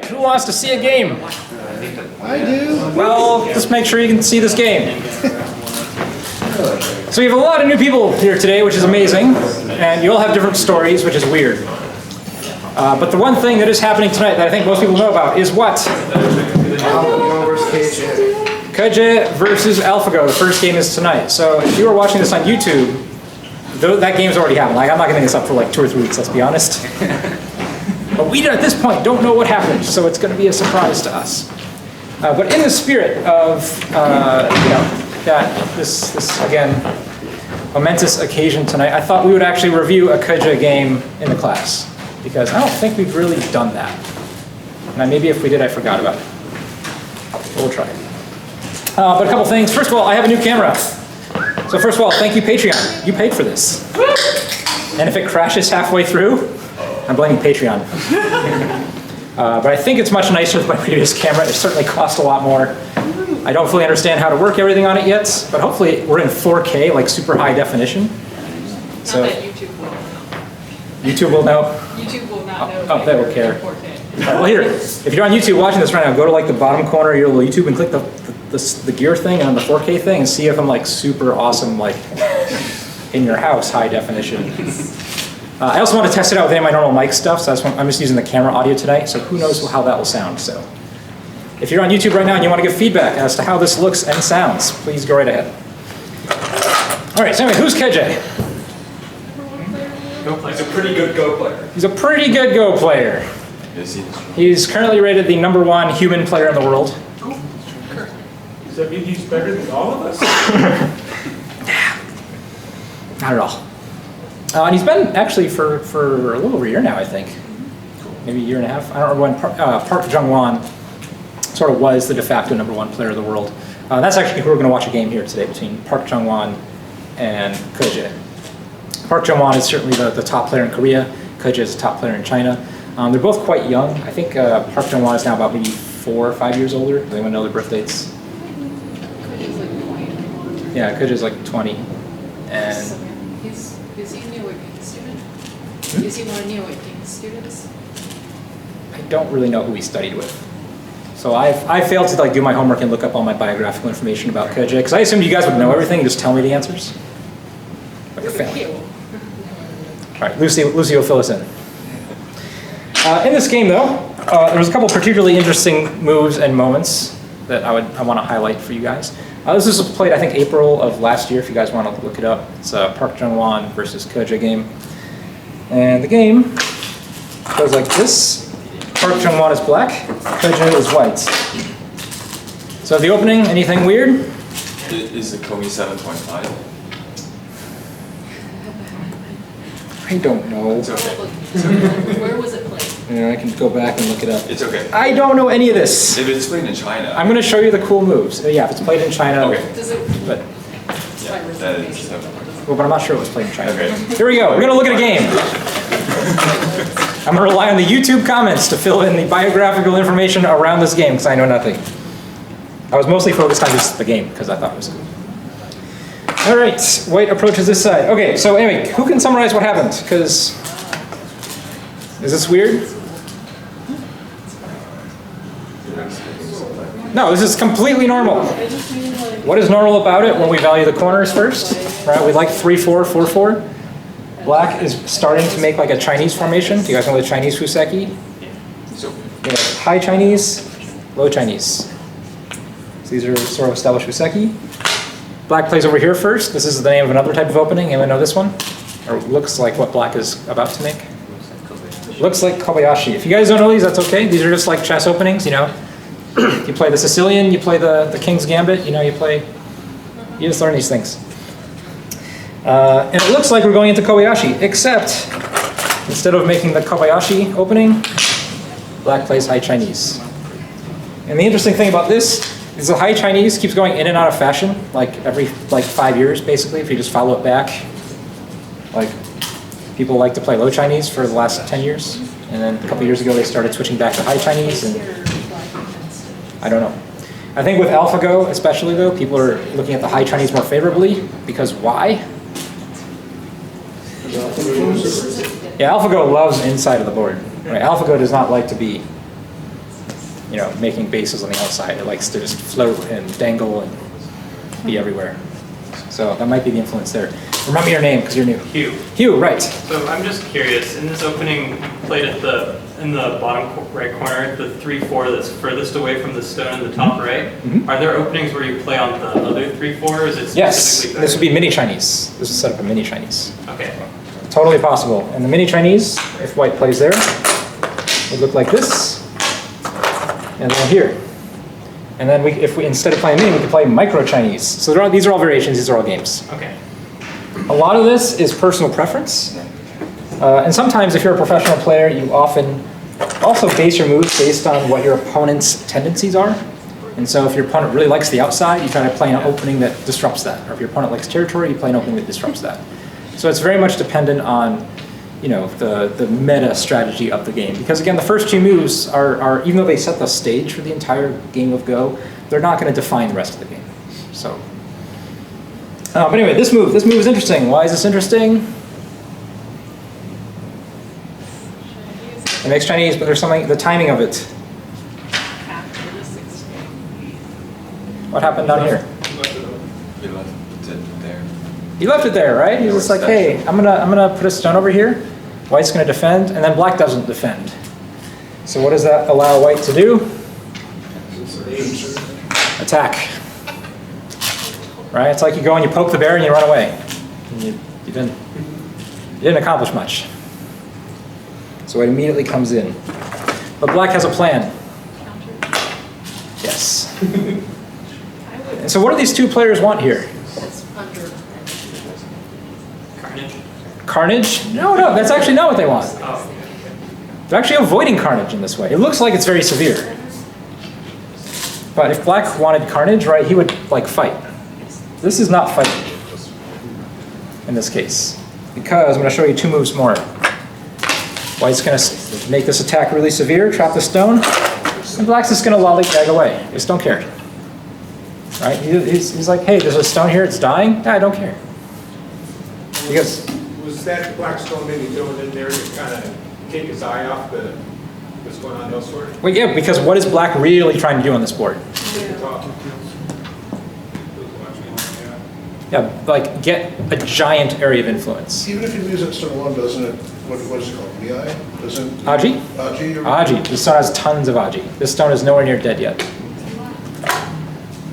Who wants to see a game? I do. Well, just make sure you can see this game. So we have a lot of new people here today, which is amazing, and you all have different stories, which is weird. But the one thing that is happening tonight that I think most people know about is what? AlphaGo versus KJ. KJ versus AlphaGo. The first game is tonight. So if you were watching this on YouTube, that game's already happened. Like, I'm not getting this up for like 2 or 3 weeks, let's be honest. But we, at this point, don't know what happened, so it's going to be a surprise to us. But in the spirit of, this again, momentous occasion tonight, I thought we would actually review a KJ game in the class, because I don't think we've really done that. And maybe if we did, I forgot about it. But we'll try. But a couple things. First of all, I have a new camera. So first of all, thank you, Patreon. You paid for this. And if it crashes halfway through, I'm blaming Patreon. But I think it's much nicer than my previous camera. It certainly cost a lot more. I don't fully understand how to work everything on it yet, but hopefully we're in 4K, like super high definition. So not that YouTube will. YouTube will know? YouTube will not know. Oh, they will care. 4K. Well, here, if you're on YouTube watching this right now, go to like the bottom corner of your little YouTube and click the gear thing and on the 4K thing and see if I'm like super awesome, like in your house, high definition. I also want to test it out with any of my normal mic stuff, so I'm just using the camera audio tonight, so who knows how that will sound. So if you're on YouTube right now and you want to give feedback as to how this looks and sounds, please go right ahead. All right, so anyway, who's KJ? He's a pretty good Go player. He's a pretty good Go player. He's currently rated the #1 human player in the world. Does that mean he's better than all of us? Not at all. And he's been actually for a little over a year now, I think. Maybe a year and a half. I don't remember when Park Jung-won sort of was the de facto #1 player of the world. That's actually who we're going to watch a game here today between Park Jung-won and KJ. Park Jung-won is certainly the top player in Korea. KJ is the top player in China. They're both quite young. I think Park Jung-won is now about maybe 4 or 5 years older. Does anyone know their birth dates? KJ's like 20. Yeah, KJ's like 20. And Is he a Neo-Waking student? Is he one of Neo-Waking students? I don't really know who he studied with. So I failed to like do my homework and look up all my biographical information about KJ, because I assumed you guys would know everything and just tell me the answers. But you're failing. All right, Lucy will fill us in. In this game, though, there was a couple particularly interesting moves and moments that I want to highlight for you guys. This was played, I think, April of last year, if you guys want to look it up. It's a Park Jung-won versus KJ game. And the game goes like this. Park Jung-won is black, KJ is white. So the opening, anything weird? Is the Komi 7.5? I don't know. It's okay. Where was it played? Yeah, I can go back and look it up. It's okay. I don't know any of this. If it's played in China. I'm going to show you the cool moves. Yeah, if it's played in China. Okay. Does it? But, Yeah, that is. well, but I'm not sure it was played in China. Okay. Here we go. We're going to look at a game. I'm going to rely on the YouTube comments to fill in the biographical information around this game, because I know nothing. I was mostly focused on just the game, because I thought it was cool. All right, white approaches this side. Okay, so anyway, who can summarize what happened? Because, is this weird? No, this is completely normal. What is normal about it when we value the corners first? Right, we like 3-4, 4-4. Black is starting to make like a Chinese formation. Do you guys know the Chinese Fuseki? We have high Chinese, low Chinese. So these are sort of established Fuseki. Black plays over here first. This is the name of another type of opening. Anyone know this one? Or looks like what black is about to make? Looks like Kobayashi. If you guys don't know these, that's okay. These are just like chess openings, you know. You play the Sicilian, you play the King's Gambit, you know, you just learn these things. And it looks like we're going into Kobayashi, except instead of making the Kobayashi opening, black plays high Chinese. And the interesting thing about this is the high Chinese keeps going in and out of fashion, like every 5 years, basically, if you just follow it back. Like, people like to play low Chinese for the last 10 years. And then a couple years ago, they started switching back to high Chinese, and I don't know. I think with AlphaGo, especially though, people are looking at the high Chinese more favorably, because why? Yeah, AlphaGo loves inside of the board. Right? AlphaGo does not like to be, making bases on the outside. It likes to just float and dangle and be everywhere. So that might be the influence there. Remember your name because you're new. Hugh. Hugh, right. So I'm just curious, in this opening played in the bottom right corner, the 3-4 that's furthest away from the stone in the top right, are there openings where you play on the other 3-4, or is it Yes, specifically this would be mini Chinese. This is set up a mini Chinese. Okay. Totally possible. And the mini Chinese, if white plays there, would look like this, and then here. And then if we instead of playing mini, we could play micro Chinese. So these are all variations, these are all games. Okay. A lot of this is personal preference. And sometimes if you're a professional player, you often also base your moves based on what your opponent's tendencies are. And so if your opponent really likes the outside, you try to play an opening that disrupts that. Or if your opponent likes territory, you play an opening that disrupts that. So it's very much dependent on the meta strategy of the game. Because again, the first two moves are even though they set the stage for the entire game of Go, they're not going to define the rest of the game. So, but anyway, this move is interesting. Why is this interesting? It makes Chinese, but there's something, the timing of it. After the 16. What happened down here? You left it there. He left it there, right? He's just like, hey, I'm gonna put a stone over here. White's gonna defend, and then black doesn't defend. So what does that allow white to do? Attack. Right? It's like you go and you poke the bear and you run away. And you didn't accomplish much. So it immediately comes in. But black has a plan. Yes. And so what do these two players want here? It's under. Carnage. Carnage? No, that's actually not what they want. Oh. They're actually avoiding carnage in this way. It looks like it's very severe. But if black wanted carnage, right, he would fight. This is not fighting in this case. Because I'm going to show you two moves more. White's going to make this attack really severe, trap the stone, and black's just going to lollygag away. Just don't care. Right? He's like, hey, there's a stone here, it's dying. Yeah, I don't care. Because Was that black stone maybe thrown in there to kind of take his eye off what's going on elsewhere? well, yeah, because what is black really trying to do on this board? Yeah, get a giant area of influence. Even if you lose at stone one, doesn't it, what is it called, VI? Doesn't Aji? Aji? Aji. This stone has tons of Aji. This stone is nowhere near dead yet.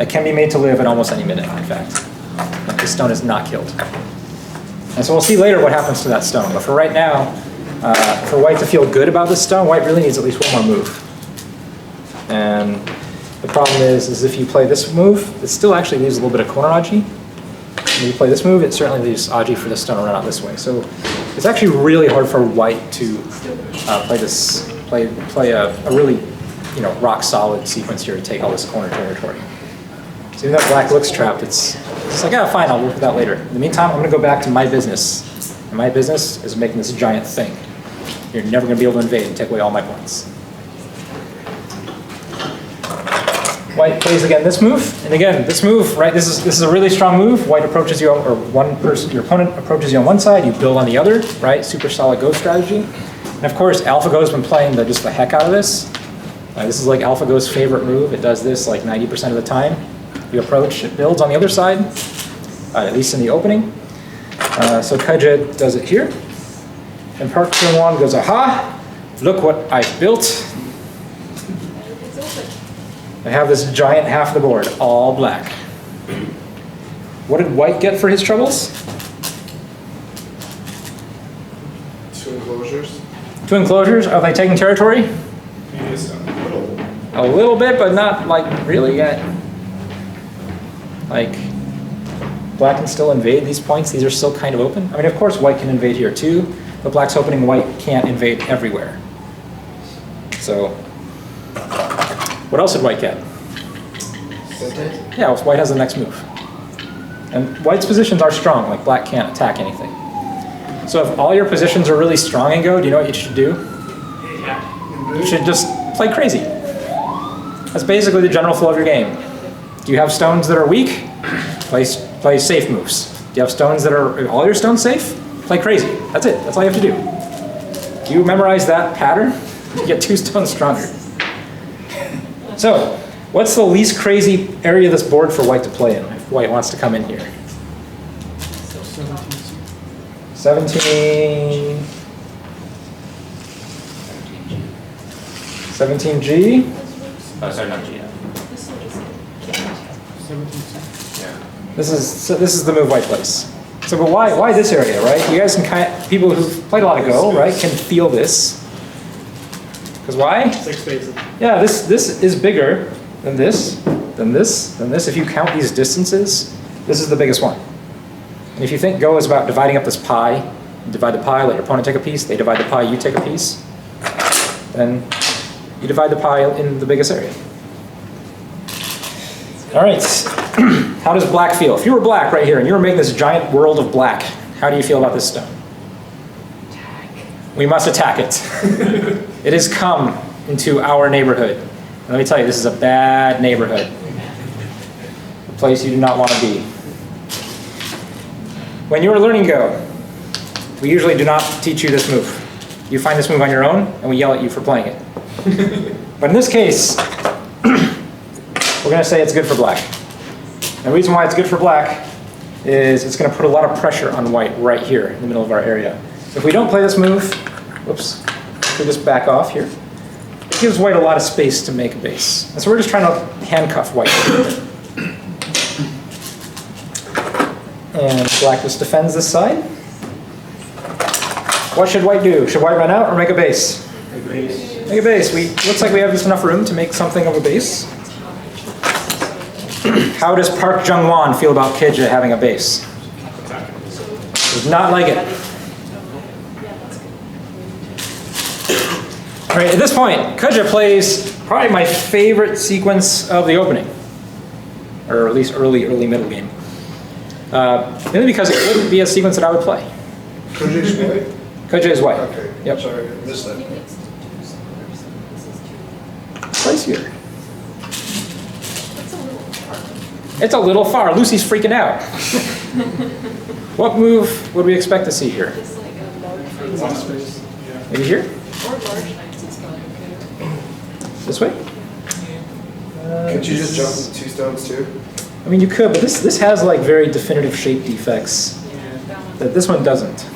It can be made to live at almost any minute, in fact. But this stone is not killed. And so we'll see later what happens to that stone. But for right now, for white to feel good about this stone, white really needs at least one more move. And the problem is if you play this move, it still actually leaves a little bit of corner Aji. When you play this move, it certainly leaves Aji for the stone to run out this way. So it's actually really hard for white to play a really rock solid sequence here to take all this corner territory. So even though black looks trapped, it's like, yeah, fine, I'll work with that later. In the meantime, I'm going to go back to my business. And my business is making this giant thing. You're never going to be able to invade and take away all my points. White plays again this move, and again this move, right? This is a really strong move. White approaches you, or your opponent approaches you on one side, you build on the other, right? Super solid Go strategy. And of course, AlphaGo's been playing just the heck out of this. This is like AlphaGo's favorite move. It does this like 90% of the time. You approach, it builds on the other side, at least in the opening. So Kaija does it here, and Park Chung-won goes, aha! Look what I've built. It's open. I have this giant half of the board, all black. What did white get for his troubles? 2 enclosures? 2 enclosures. Are they taking territory? Yes, a little. A little bit, but not really yet. Black can still invade these points. These are still kind of open. I mean, of course, white can invade here too, but black's opening, white can't invade everywhere. So, what else did white get? Yeah, white has the next move. And white's positions are strong, black can't attack anything. So if all your positions are really strong in Go, do you know what you should do? you should just play crazy. That's basically the general flow of your game. Do you have stones that are weak? Play safe moves. Do you have stones that are all your stones safe? Play crazy. That's it. That's all you have to do. Do you memorize that pattern? You get 2 stones stronger. So, what's the least crazy area of this board for white to play in if white wants to come in here? 17. 17G. Oh, sorry, not G. Yeah. This is the move white plays. So, but why this area, right? You guys can people who've played a lot of Go, right, can feel this. Because why? 6 spaces. Yeah, this is bigger than this, than this, than this. If you count these distances, this is the biggest one. And if you think Go is about dividing up this pie, you divide the pie, let your opponent take a piece, they divide the pie, you take a piece, then you divide the pie in the biggest area. All right, how does black feel? If you were black right here and you were making this giant world of black, how do you feel about this stone? We must attack it. It has come into our neighborhood. And let me tell you, this is a bad neighborhood. A place you do not want to be. When you are learning Go, we usually do not teach you this move. You find this move on your own, and we yell at you for playing it. But in this case, we're going to say it's good for black. And the reason why it's good for black is it's going to put a lot of pressure on white right here in the middle of our area. So if we don't play this move, whoops, we just back off here. It gives white a lot of space to make a base. And so we're just trying to handcuff white. And black just defends this side. What should white do? Should white run out or make a base? Make a base. Make a base. Looks like we have just enough room to make something of a base. How does Park Jung-won feel about Kidja having a base? Does not like it. All right, at this point, Kidja plays probably my favorite sequence of the opening, or at least early middle game. Mainly because it wouldn't be a sequence that I would play. Kudja's white? Kidja is white. Okay, Yep. sorry, I missed that. Plays here. It's a little far. Lucy's freaking out. What move would we expect to see here? Just like a large space. Maybe here? Or large knights is kind of okay. This way? Could you just jump with 2 stones too? I mean, you could, but this has like very definitive shape defects Yeah, that one. that this one doesn't.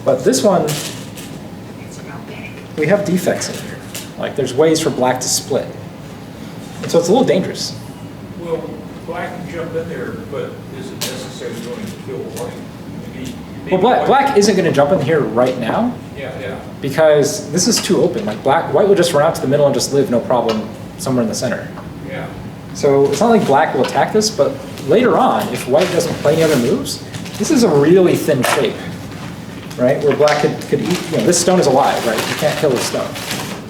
But this one, we have defects in here. Like there's ways for black to split. And so it's a little dangerous. Well, black can jump in there, but is it necessarily going to kill white? Well, black isn't going to jump in here right now Yeah. because this is too open. Like white will just run out to the middle and just live no problem somewhere in the center. Yeah. So it's not like black will attack this, but later on, if white doesn't play any other moves, this is a really thin shape, right? Where black could eat, this stone is alive, right? You can't kill this stone.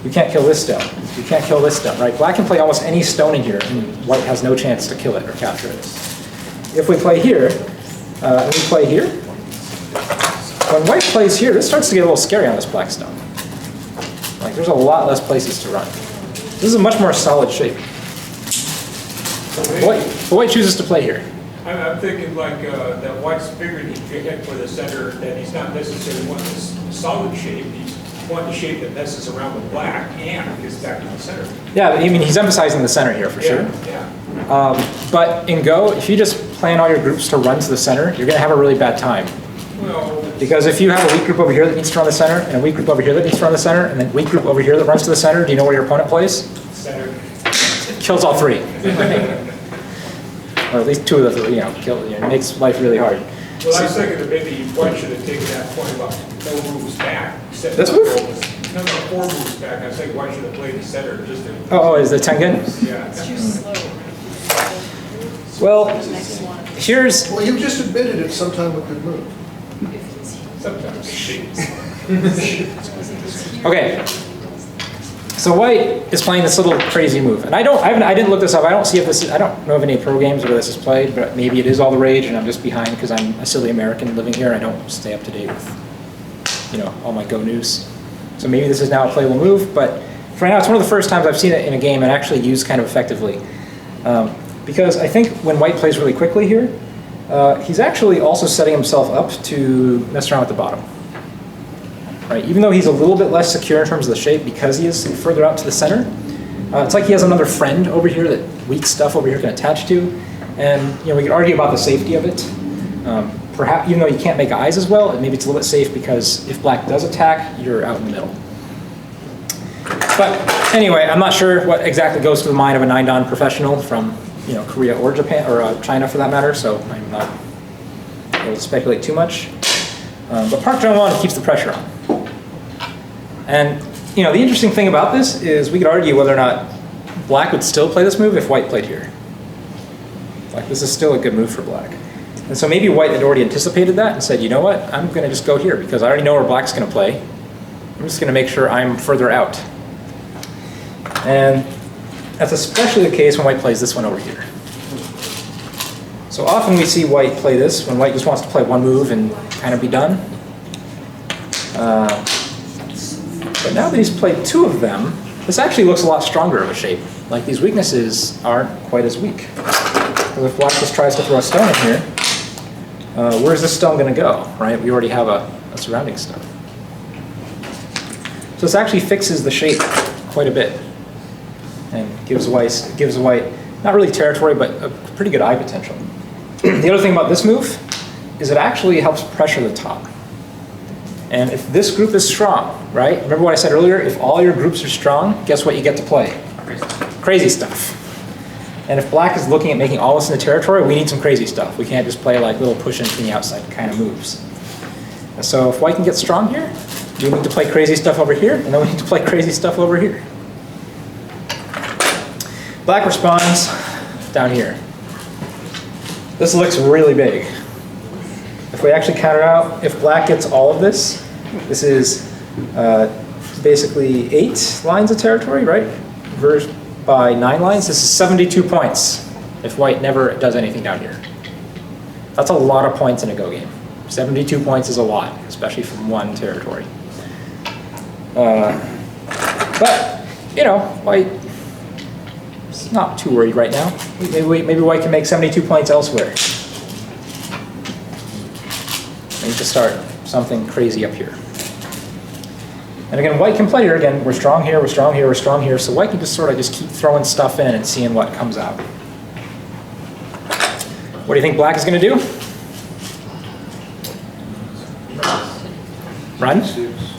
You can't kill this stone. You can't kill this stone, right? Black can play almost any stone in here, and white has no chance to kill it or capture it. If we play here, and we play here, when white plays here, this starts to get a little scary on this black stone. Like, there's a lot less places to run. This is a much more solid shape. White chooses to play here. I'm thinking like that white's figuring he could head for the center, that he's not necessarily wanting this solid shape. He's wanting a shape that messes around with black and gets back to the center. Yeah, I mean, he's emphasizing the center here for sure. Yeah. But in Go, if you just plan all your groups to run to the center, you're going to have a really bad time. Well, Because if you have a weak group over here that needs to run the center, and a weak group over here that needs to run the center, and then a weak group over here that runs to the center, do you know where your opponent plays? center. Kills all 3. Or at least 2 of the 3, makes life really hard. Well, I was thinking that maybe white should have taken that point about no moves back. This move? No, 4 moves back. I was thinking white should have played the center just to. Oh, is the Tengen? Yeah. It's too slow. Well, Next one. here's... Well, you just admitted it's sometime a good move. Sometimes. Okay. So white is playing this little crazy move, and I didn't look this up. I don't know of any pro games where this is played, but maybe it is all the rage, and I'm just behind because I'm a silly American living here. I don't stay up to date with, all my Go news. So maybe this is now a playable move, but for now, it's one of the first times I've seen it in a game and actually used kind of effectively. Because I think when white plays really quickly here, he's actually also setting himself up to mess around with the bottom. Right? Even though he's a little bit less secure in terms of the shape because he is further out to the center, it's like he has another friend over here that weak stuff over here can attach to. And we could argue about the safety of it. Perhaps, even though you can't make eyes as well, maybe it's a little bit safe because if black does attack, you're out in the middle. But anyway, I'm not sure what exactly goes through the mind of a 9-dan professional from Korea or Japan or China for that matter. So I'm not able to speculate too much. But Park Jung-won keeps the pressure on. And the interesting thing about this is we could argue whether or not black would still play this move if white played here. Like this is still a good move for black. And so maybe white had already anticipated that and said, you know what, I'm going to just go here because I already know where black's going to play. I'm just going to make sure I'm further out. And that's especially the case when white plays this one over here. So often we see white play this when white just wants to play one move and kind of be done. But now that he's played 2 of them, this actually looks a lot stronger of a shape. Like these weaknesses aren't quite as weak. Because if black just tries to throw a stone in here, where's this stone going to go, right? We already have a surrounding stone. So this actually fixes the shape quite a bit and gives white not really territory, but a pretty good eye potential. The other thing about this move is it actually helps pressure the top. And if this group is strong, right? Remember what I said earlier? If all your groups are strong, guess what you get to play? Crazy stuff. And if black is looking at making all this into territory, we need some crazy stuff. We can't just play like little push in from the outside kind of moves. And so if white can get strong here, we need to play crazy stuff over here, and then we need to play crazy stuff over here. Black responds down here. This looks really big. If we actually count it out, if black gets all of this, this is basically 8 lines of territory, right? Versus by 9 lines, this is 72 points if white never does anything down here. That's a lot of points in a Go game. 72 points is a lot, especially from one territory. But, white is not too worried right now. Maybe white can make 72 points elsewhere. We need to start something crazy up here. And again, white can play here. Again, we're strong here, we're strong here, we're strong here. So white can just sort of just keep throwing stuff in and seeing what comes out. What do you think black is going to do? Run?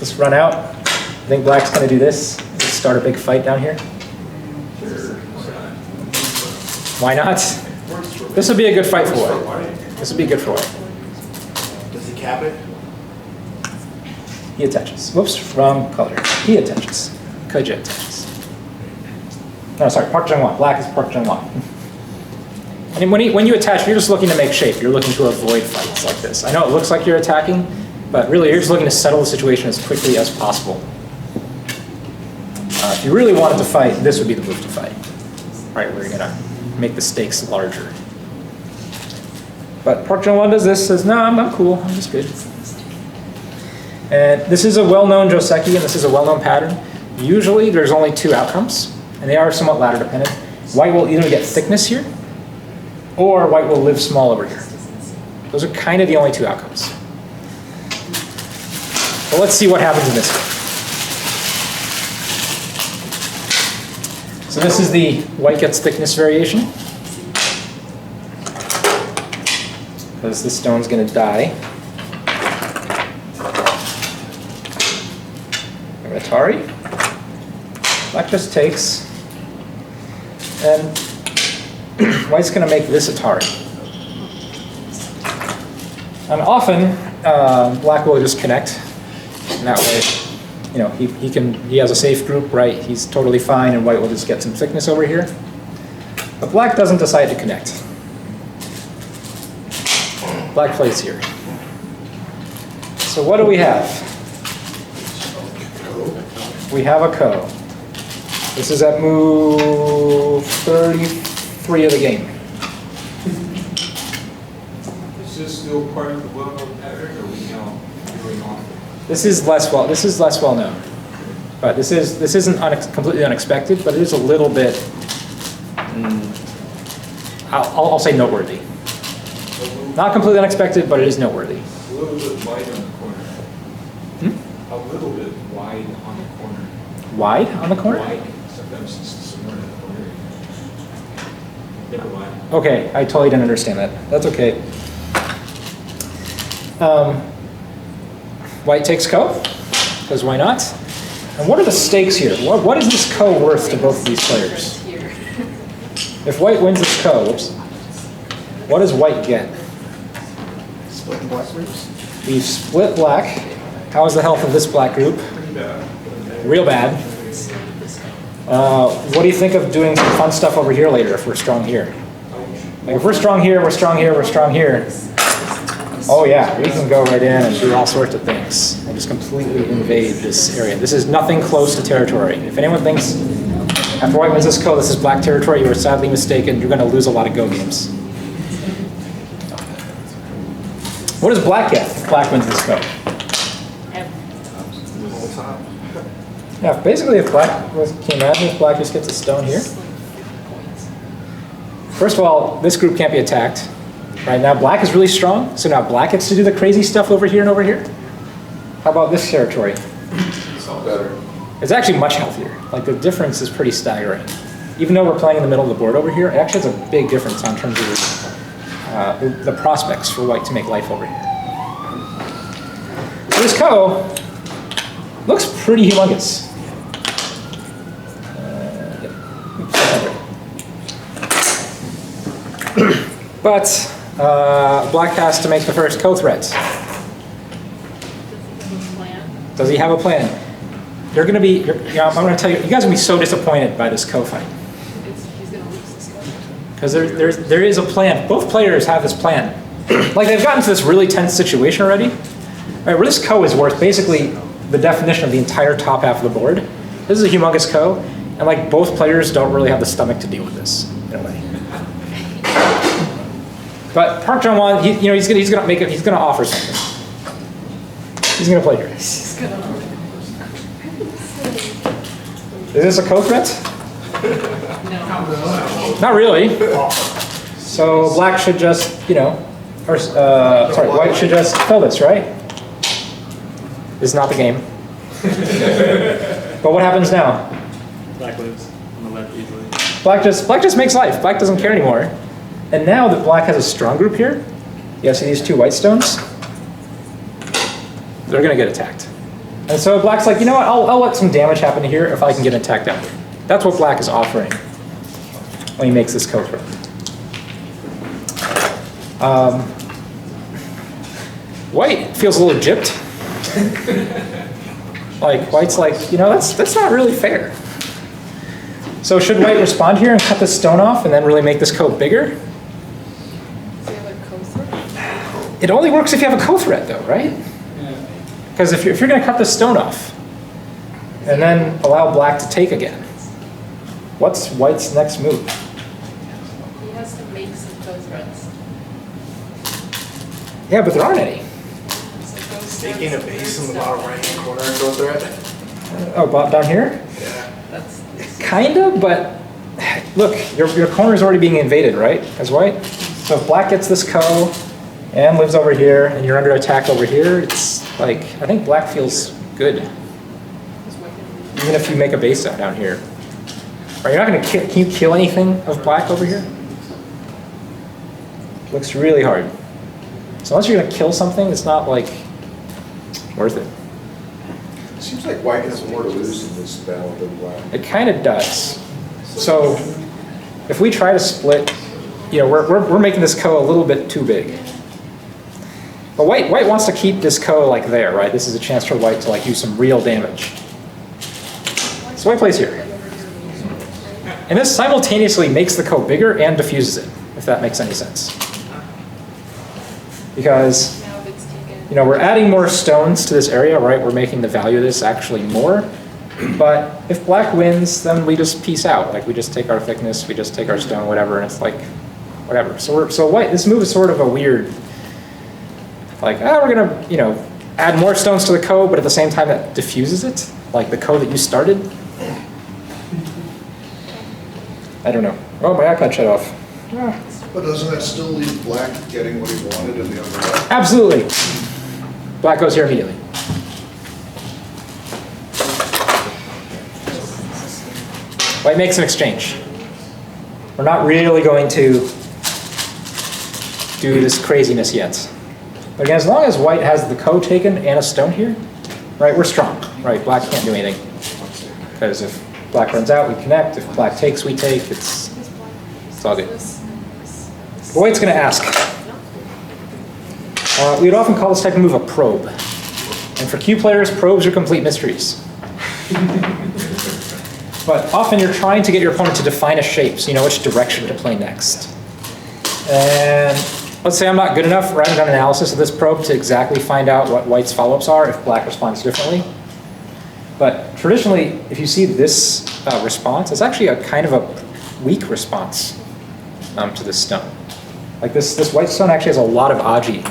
Just run out? I think black's going to do this. Just start a big fight down here. Why not? This would be a good fight for white. This would be good for white. Does he cap it? He attaches. Whoops, wrong color. He attaches. Koji attaches. No, sorry, Park Jung-won. Black is Park Jung-won. And when you attach, you're just looking to make shape. You're looking to avoid fights like this. I know it looks like you're attacking, but really you're just looking to settle the situation as quickly as possible. If you really wanted to fight, this would be the move to fight. Right, where you're going to make the stakes larger. But Park Jung-won does this, says, no, I'm cool, I'm just good. And this is a well-known Joseki, and this is a well-known pattern. Usually there's only 2 outcomes, and they are somewhat ladder dependent. White will either get thickness here, or white will live small over here. Those are kind of the only 2 outcomes. But let's see what happens in this one. So this is the white gets thickness variation. Because this stone's going to die. Atari. Black just takes. And white's going to make this Atari. And often, black will just connect. And that way, he has a safe group, right? He's totally fine, and white will just get some thickness over here. But black doesn't decide to connect. Black plays here. So what do we have? We have a ko. This is at move 33 of the game. Is this still part of the well-known pattern, or are we now doing on? This is less well known. But this isn't completely unexpected, but it is a little bit, I'll say noteworthy. Not completely unexpected, but it is noteworthy. A little bit wide on the corner. A little bit wide on the corner. Wide on the corner? Wide, sometimes it's somewhere in the corner. Never mind. Okay, I totally didn't understand that. That's okay. White takes ko, because why not? And what are the stakes here? What is this ko worth to both of these players? Here. If white wins this ko, what does white get? Split the black groups? We've split black. How is the health of this black group? Real bad. What do you think of doing some fun stuff over here later if we're strong here? Like if we're strong here, we're strong here, we're strong here. Oh yeah, we can go right in and do all sorts of things and just completely invade this area. This is nothing close to territory. If anyone thinks after white wins this ko, this is black territory, you are sadly mistaken. You're going to lose a lot of go games. What does black get if black wins this ko? Yeah, basically if black, can you imagine if black just gets a stone here? First of all, this group can't be attacked. Right now black is really strong, so now black gets to do the crazy stuff over here and over here. How about this territory? It's all better. It's actually much healthier. Like the difference is pretty staggering. Even though we're playing in the middle of the board over here, it actually has a big difference on terms of the prospects for white to make life over here. So this ko looks pretty humongous. But black has to make the first ko threat. Does he have a plan? You're going to be, I'm going to tell you, you guys are going to be so disappointed by this ko fight. He's gonna lose this guy. Because there is a plan. Both players have this plan. Like they've gotten to this really tense situation already. Right, where this ko is worth basically the definition of the entire top half of the board. This is a humongous ko, and like both players don't really have the stomach to deal with this in a way. But Park Jong-won, he's gonna offer something. He's gonna play here. He's gonna. Is this a ko threat? No. Not really. So black should just, white should just kill this, right? This is not the game. But what happens now? Black lives on the left easily. Black just makes life. Black doesn't care anymore. And now that black has a strong group here, you see these two white stones? They're gonna get attacked. And so black's like, you know what, I'll let some damage happen here if I can get attacked down here. That's what black is offering when he makes this ko threat. White feels a little gypped. Like white's like, that's not really fair. So should white respond here and cut this stone off and then really make this ko bigger? Does he have a ko threat? It only works if you have a ko threat though, right? Because if you're going to cut the stone off and then allow black to take again, what's white's next move? He has to make some ko threats. Yeah, but there aren't any. So ko Taking a threats base in the stuff. bottom right-hand corner and go threat? Oh, down here? Yeah. That's Kind of, but look, your corner is already being invaded, right, as white? So if black gets this ko and lives over here and you're under attack over here, it's like, I think black feels good. Even if you make a base down here. Right, you're not going to can you kill anything of black over here? Looks really hard. So unless you're going to kill something, it's not like worth it. Seems like white has more to lose in this battle than black. It kind of does. So if we try to split, we're making this ko a little bit too big. But white wants to keep this ko like there, right? This is a chance for white to like do some real damage. So white plays here. And this simultaneously makes the ko bigger and diffuses it, if that makes any sense. Because now if it's taken. we're adding more stones to this area, right? We're making the value of this actually more. But if black wins, then we just peace out. Like we just take our thickness, we just take our stone, whatever, and it's like, whatever. So white, this move is sort of a weird, like, we're gonna, add more stones to the ko, but at the same time that diffuses it. like the code that you started? I don't know. Oh, my iPad shut off. But doesn't that still leave black getting what he wanted in the other way? Absolutely. Black goes here immediately. White makes an exchange. We're not really going to do this craziness yet. But again, as long as white has the ko taken and a stone here, right, we're strong, right? Black can't do anything. Because if black runs out, we connect. If black takes, we take. It's all good. But white's going to ask. We would often call this type of move a probe. And for Q players, probes are complete mysteries. But often you're trying to get your opponent to define a shape so you know which direction to play next. And let's say I'm not good enough, or I haven't done analysis of this probe to exactly find out what white's follow-ups are if black responds differently. But traditionally, if you see this response, it's actually a kind of a weak response to this stone. Like this white stone actually has a lot of aji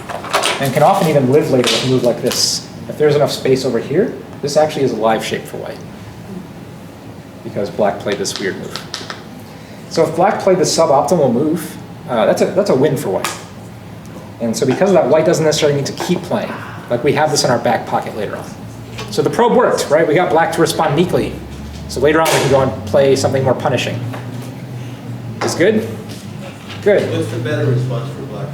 and can often even live later with a move like this. If there's enough space over here, this actually is a live shape for white because black played this weird move. So if black played this suboptimal move, that's a win for white. And so because of that, white doesn't necessarily need to keep playing. Like we have this in our back pocket later on. So the probe worked, right? We got black to respond meekly. So later on we can go and play something more punishing. Is good? Good. What's the better response for black?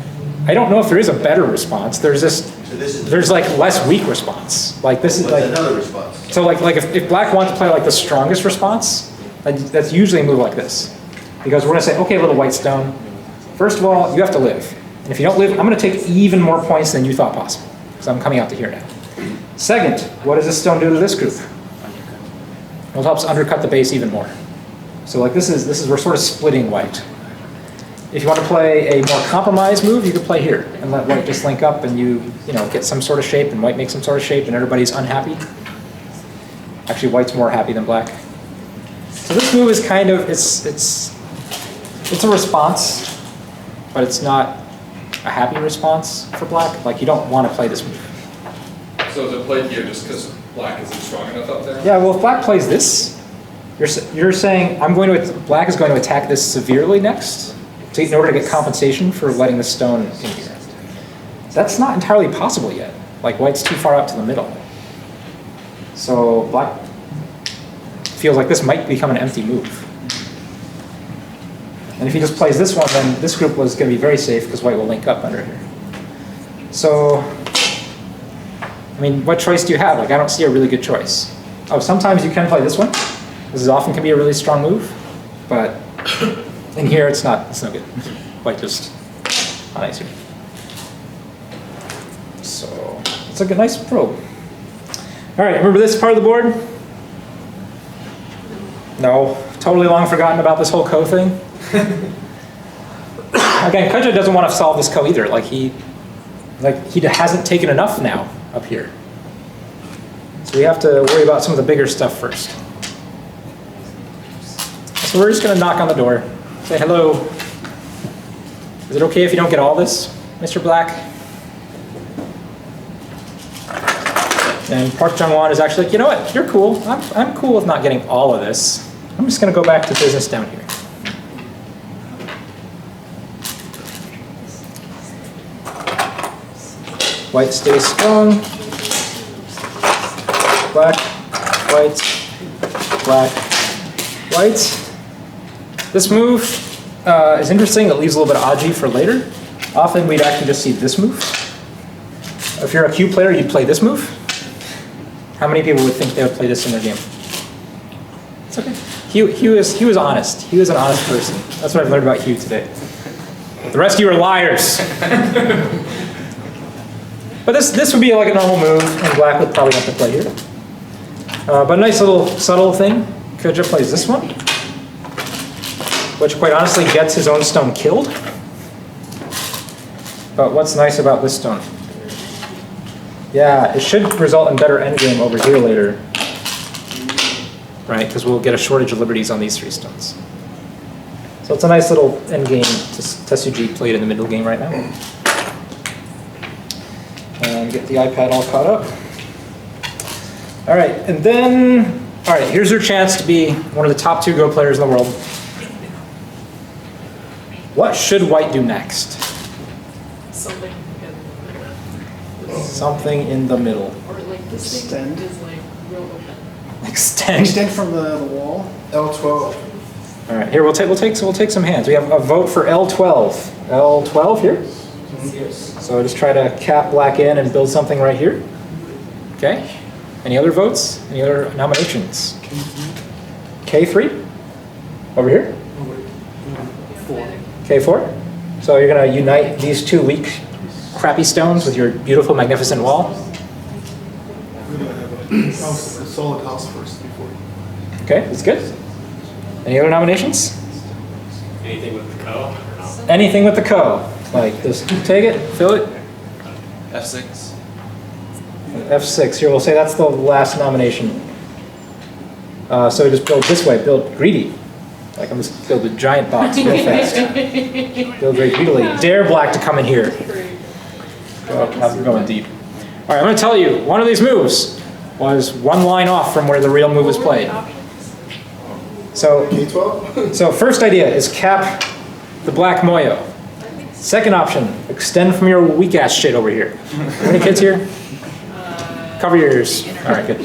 I don't know if there is a better response. There's So this is there's like less weak response. Like this is what's like, another response? so like if black wants to play like the strongest response, that's usually a move like this. Because we're gonna say, okay, little white stone, first of all, you have to live. And if you don't live, I'm gonna take even more points than you thought possible. Because I'm coming out to here now. Second, what does this stone do to this group? Well, it helps undercut the base even more. So like this is we're sort of splitting white. If you want to play a more compromised move, you could play here and let white just link up and you get some sort of shape and white makes some sort of shape and everybody's unhappy. Actually, white's more happy than black. So this move is kind of, it's a response, but it's not a happy response for black. Like you don't want to play this move. So is it played here just because black isn't strong enough up there? Yeah, well, if black plays this, you're saying black is going to attack this severely next in order to get compensation for letting the stone in here. That's not entirely possible yet. Like white's too far out to the middle. So black feels like this might become an empty move. And if he just plays this one, then this group was going to be very safe because white will link up under here. So, I mean, what choice do you have? Like, I don't see a really good choice. Oh, sometimes you can play this one. This often can be a really strong move, but in here it's no good. White just not nice here. So it's like a nice probe. All right, remember this part of the board? No, totally long forgotten about this whole ko thing. Again, Kaja doesn't want to solve this ko either. He hasn't taken enough now up here. So we have to worry about some of the bigger stuff first. So we're just going to knock on the door. Say hello. Is it okay if you don't get all this, Mr. Black? And Park Jung-won is actually like, you know what? You're cool. I'm cool with not getting all of this. I'm just going to go back to business down here. White stays strong. Black, white, black, white. This move is interesting. It leaves a little bit of aji for later. Often we'd actually just see this move. If you're a Q player, you'd play this move. How many people would think they would play this in their game? It's okay. Hugh was honest. He was an honest person. That's what I've learned about Hugh today. The rest of you are liars. But this would be like a normal move, and black would probably have to play here. But a nice little subtle thing. Kaja plays this one, which quite honestly gets his own stone killed. But what's nice about this stone? Yeah, it should result in better endgame over here later. Right, because we'll get a shortage of liberties on these three stones. So it's a nice little endgame Tetsuji played in the middle game right now. And get the iPad all caught up. All right, and then, all right, here's your chance to be one of the top 2 Go players in the world. What should white do next? Something Something in the middle. or like this Extend. thing is like real open. Extend. Extend from the wall. L12. All right, here we'll take some hands. We have a vote for L12. L12 here. So just try to cap black in and build something right here. Okay. Any other votes? Any other nominations? K3. Over here. K4. So you're gonna unite these 2 weak, crappy stones with your beautiful, magnificent wall. We're gonna have a solid house first before. Okay, that's good. Any other nominations? Anything with the co? Anything with the co. Like, just take it, fill it. F6. F6, here, we'll say that's the last nomination. So just build this way, build greedy. Like, I'm just build a giant box real fast. Build very greedily. Dare black to come in here. Oh, I'm going deep. All right, I'm gonna tell you, one of these moves was 1 line off from where the real move was played. So, K12? so first idea is cap the black moyo. Second option, extend from your weak ass shit over here. How many kids here? Cover your ears. All right, good.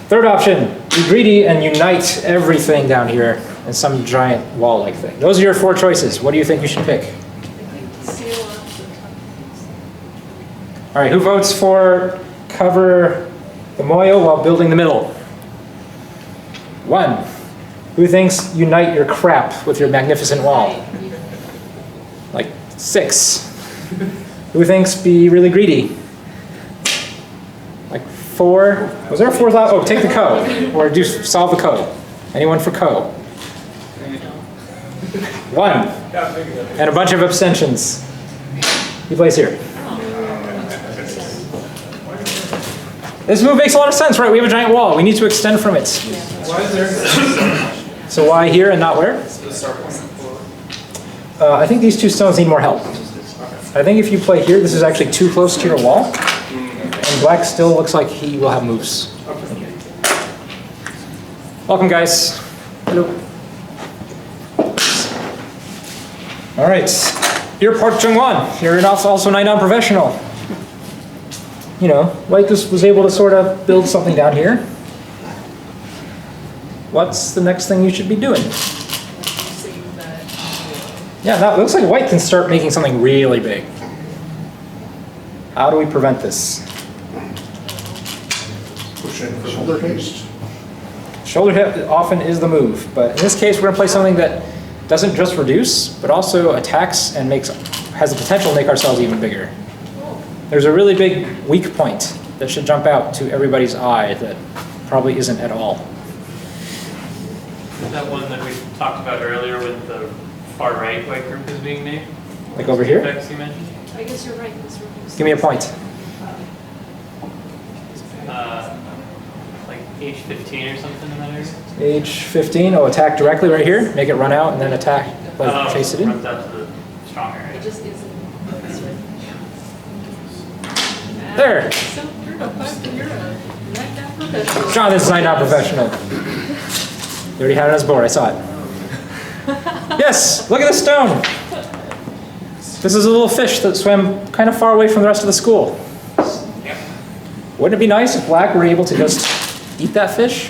Third option, be greedy and unite everything down here in some giant wall-like thing. Those are your 4 choices. What do you think you should pick? Seal up All right, who votes for cover the moyo while building the middle? 1. Who thinks unite your crap with your magnificent wall? Like 6. Who thinks be really greedy? Like 4. Was there a 4th option? Oh, take the co. Or do solve the co. Anyone for co? 1. And a bunch of abstentions. Who plays here? This move makes a lot of sense, right? We have a giant wall. We need to extend from it. Why is there? So why here and not where? I think these 2 stones need more help. I think if you play here, this is actually too close to your wall. And black still looks like he will have moves. Welcome, guys. Hello. All right. You're Park Chung-won. You're also 9 non-professional. You know, white just was able to sort of build something down here. What's the next thing you should be doing? Yeah, now it looks like white can start making something really big. How do we prevent this? Push in for shoulder haste. Shoulder hip often is the move, but in this case we're gonna play something that doesn't just reduce, but also attacks and has the potential to make ourselves even bigger. There's a really big weak point that should jump out to everybody's eye that probably isn't at all. That one that we talked about earlier with the far right white group is being made? Like over here? Effects you mentioned? I guess you're right. This reduces- Give me a point. Like H15 or something in that area? H15, oh, attack directly right here, make it run out and then attack, like chase it in. Runs out to the strong It area. just isn't. This way. There. So you're a right professional. Jonathan's not professional. He already had it on his board, I saw it. Yes, look at this stone. This is a little fish that swam kind of far away from the rest of the school. Wouldn't it be nice if black were able to just eat that fish?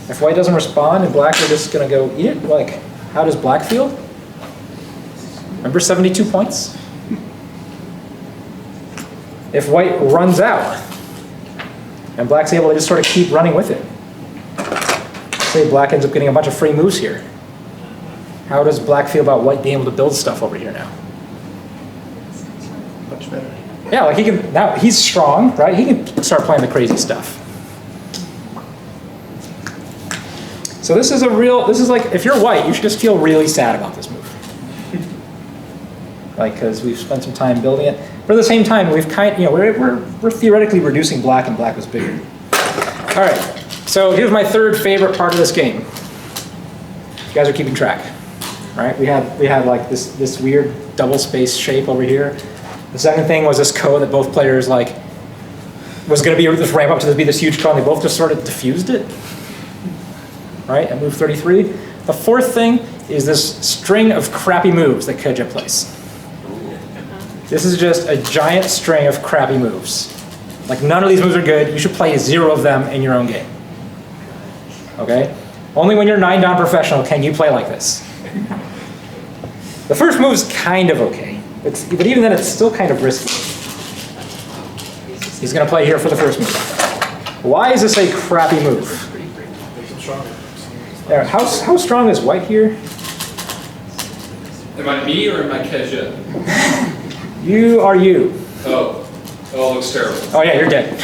If white doesn't respond and black are just gonna go eat it, like, how does black feel? Remember 72 points? If white runs out and black's able to just sort of keep running with it, say black ends up getting a bunch of free moves here. How does black feel about white being able to build stuff over here now? Much better. Yeah, like he can, now he's strong, right? He can start playing the crazy stuff. So this is like, if you're white, you should just feel really sad about this move. Like, because we've spent some time building it. But at the same time, we're theoretically reducing black and black was bigger. All right, so here's my 3rd favorite part of this game. You guys are keeping track, right? We had like this weird double space shape over here. The second thing was this code that both players like was going to be this ramp up to be this huge cone. They both just sort of diffused it, right? At move 33. The fourth thing is this string of crappy moves that Kedja plays. This is just a giant string of crappy moves. Like none of these moves are good. You should play 0 of them in your own game. Okay? Only when you're 9-down professional can you play like this. The first move is kind of okay, but even then it's still kind of risky. He's going to play here for the first move. Why is this a crappy move? There, how strong is white here? Am I me or am I Kedja? You are you. Oh, it all looks terrible. Oh yeah, you're dead.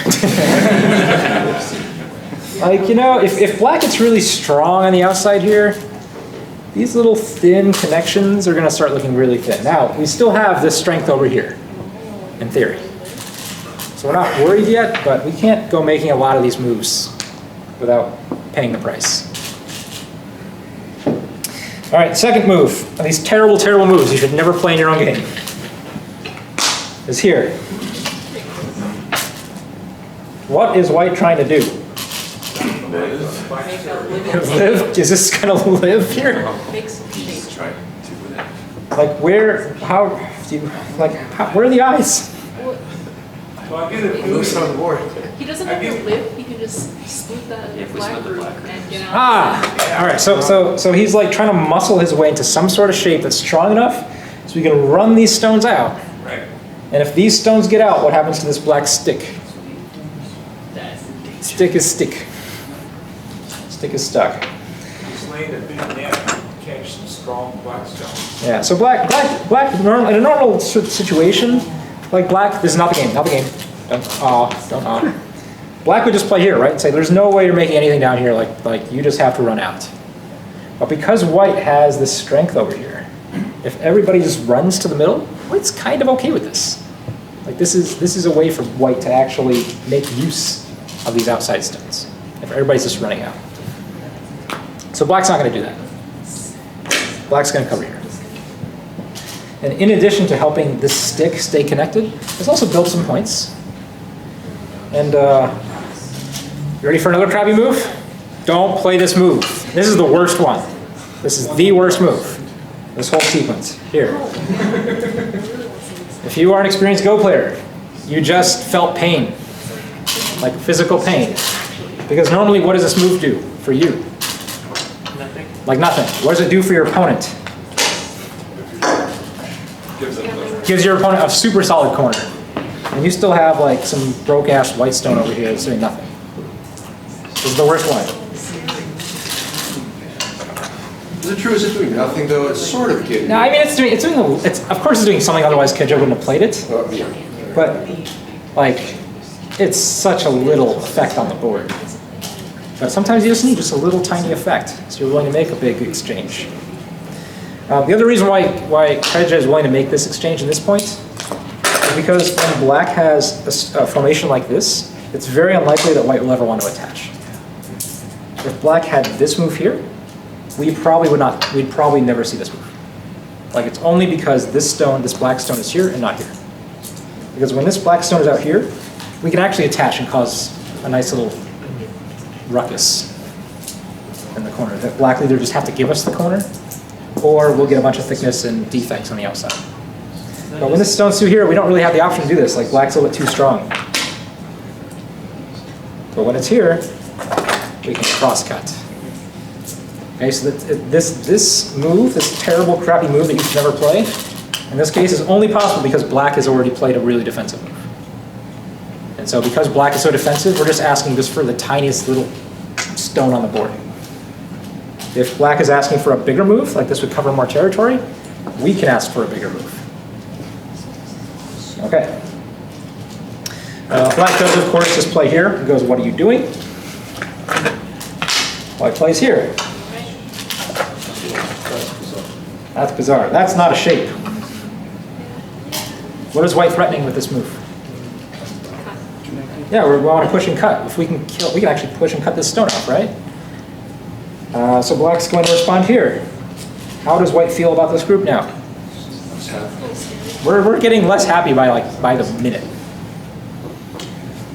Like, you know, if black gets really strong on the outside here, these little thin connections are going to start looking really thin. Now, we still have this strength over here, in theory. So we're not worried yet, but we can't go making a lot of these moves without paying the price. All right, second move of these terrible, terrible moves you should never play in your own game is here. What is white trying to do? Live? Is this going to live here? Like where? How do you? Like where are the eyes? Well, I get it. Loose on the board. He doesn't have to live, he can just split that black group and get out. Ah, all right. So he's like trying to muscle his way into some sort of shape that's strong enough so we can run these stones out. Right. And if these stones get out, what happens to this black stick? Stick is stick. Stick is stuck. Just laying a big net, catch some strong black stones. Yeah. So black in a normal situation, like black. This is not the game. Not the game. Don't. Black would just play here, right? And say, there's no way you're making anything down here. Like you just have to run out. But because white has this strength over here, if everybody just runs to the middle, white's kind of okay with this. Like this is a way for white to actually make use of these outside stones. If everybody's just running out. So black's not going to do that. Black's going to cover here. And in addition to helping this stick stay connected, let's also build some points. And you ready for another crappy move? Don't play this move. This is the worst one. This is the worst move. This whole sequence. Here. If you are an experienced Go player, you just felt pain. Like physical pain. Because normally what does this move do for you? Nothing. Like nothing. What does it do for your opponent? Gives your opponent a super solid corner. And you still have like some broke-ass white stone over here that's doing nothing. This is the worst one. Is it true, is it doing nothing though? It's sort of getting. No, I mean of course it's doing something, otherwise Kedja wouldn't have played it. Yeah. But like it's such a little effect on the board. But sometimes you just need just a little tiny effect, so you're willing to make a big exchange. The other reason why Kedja is willing to make this exchange in this point is because when black has a formation like this, it's very unlikely that white will ever want to attach. If black had this move here, we'd probably never see this move. Like it's only because this black stone is here and not here. Because when this black stone is out here, we can actually attach and cause a nice little ruckus in the corner. That black will either just have to give us the corner, or we'll get a bunch of thickness and defects on the outside. But when this stone's through here, we don't really have the option to do this. Like black's a little bit too strong. But when it's here, we can cross-cut. Okay, so this move, this terrible, crappy move that you should never play, in this case is only possible because black has already played a really defensive move. And so because black is so defensive, we're just asking just for the tiniest little stone on the board. If black is asking for a bigger move, like this would cover more territory, we can ask for a bigger move. Okay. Black does, of course, just play here. He goes, what are you doing? White plays here. That's bizarre. That's not a shape. What is white threatening with this move? Yeah, we want to push and cut. If we can kill, we can actually push and cut this stone off, right? So black's going to respond here. How does white feel about this group now? We're getting less happy by the minute.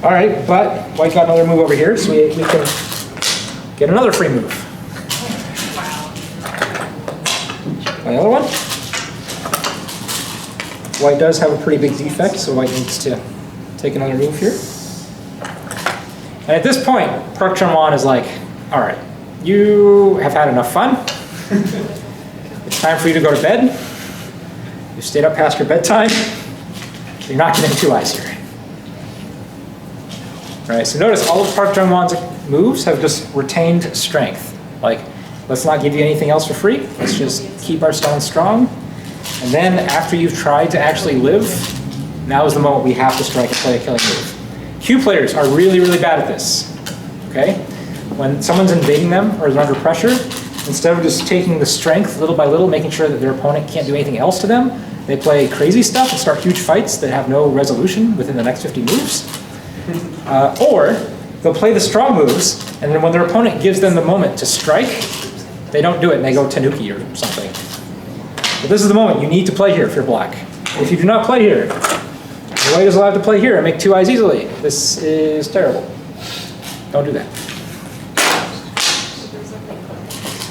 All right, but white got another move over here, so we can get another free move. My other one. White does have a pretty big defect, so white needs to take another move here. And at this point, Park Chung-won is like, all right, you have had enough fun. It's time for you to go to bed. You stayed up past your bedtime. You're not getting 2 eyes here. All right, so notice all of Park Chung-won's moves have just retained strength. Like, let's not give you anything else for free. Let's just keep our stone strong. And then after you've tried to actually live, now is the moment we have to strike and play a killing move. Q players are really, really bad at this. Okay? When someone's invading them or is under pressure, instead of just taking the strength little by little, making sure that their opponent can't do anything else to them, they play crazy stuff and start huge fights that have no resolution within the next 50 moves. Or they'll play the strong moves, and then when their opponent gives them the moment to strike, they don't do it and they go Tanuki or something. But this is the moment you need to play here if you're black. If you do not play here, the white is allowed to play here and make 2 eyes easily. This is terrible. Don't do that.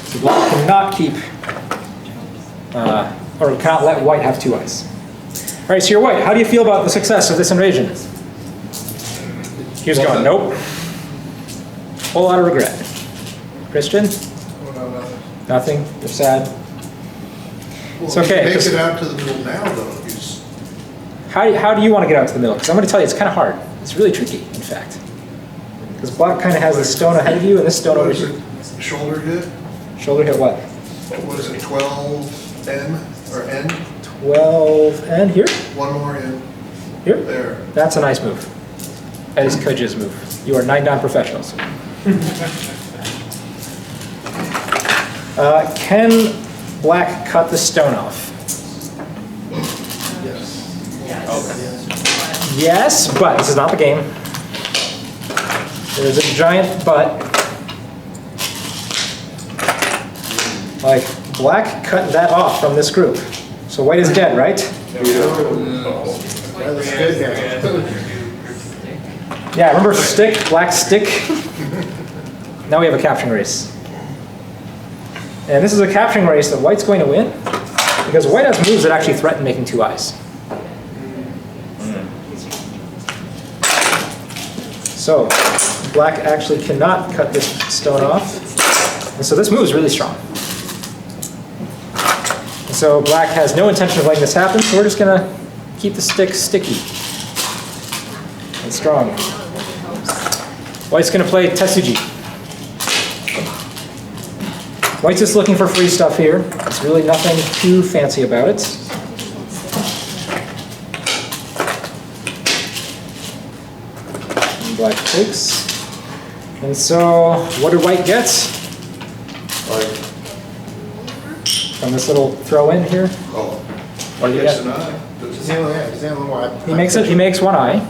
So black cannot keep, or cannot let white have 2 eyes. All right, so you're white. How do you feel about the success of this invasion? He was going, nope. Whole lot of regret. Christian? Oh, no, nothing. Nothing? You're sad? Well, It's okay, Make 'cause- it out to the middle now, though. He's, How do you want to get out to the middle? Because I'm going to tell you, it's kind of hard. It's really tricky, in fact. Because black kind of has this stone ahead of you and this stone what over is here. it? Shoulder hit? Shoulder hit what? What is it, 12 N or N? 12 and here? One more in. Here? There. That's a nice move. That is Kuj's move. You are 9 down professionals. Can black cut the stone off? Yes, but this is not the game. There's a giant but. Like, black cut that off from this group. So white is dead, right? Yeah, remember stick, black stick? Now we have a capturing race. And this is a capturing race that white's going to win because white has moves that actually threaten making 2 eyes. So black actually cannot cut this stone off. And so this move is really strong. And so black has no intention of letting this happen, so we're just going to keep the stick sticky and strong. White's going to play Tetsuji. White's just looking for free stuff here. There's really nothing too fancy about it. And black takes. And so, what did white get? From this little throw in here? Oh. What do you Yes, get? and I. He makes 1 eye.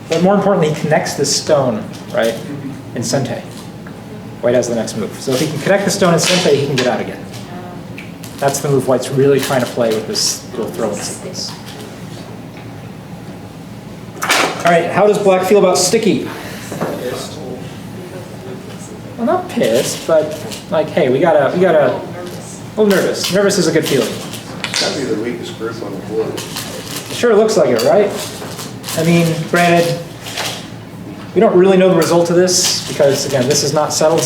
But more importantly, he connects this stone, right, in Sente. White has the next move. So if he can connect the stone in Sente, he can get out again. That's the move White's really trying to play with this little throw-in sequence. All right, how does black feel about sticky? Well, not pissed, but like, hey, we gotta, a little nervous. Nervous is a good feeling. That'd be the weakest group on the board. It sure looks like it, right? I mean, granted, we don't really know the result of this because, again, this is not settled.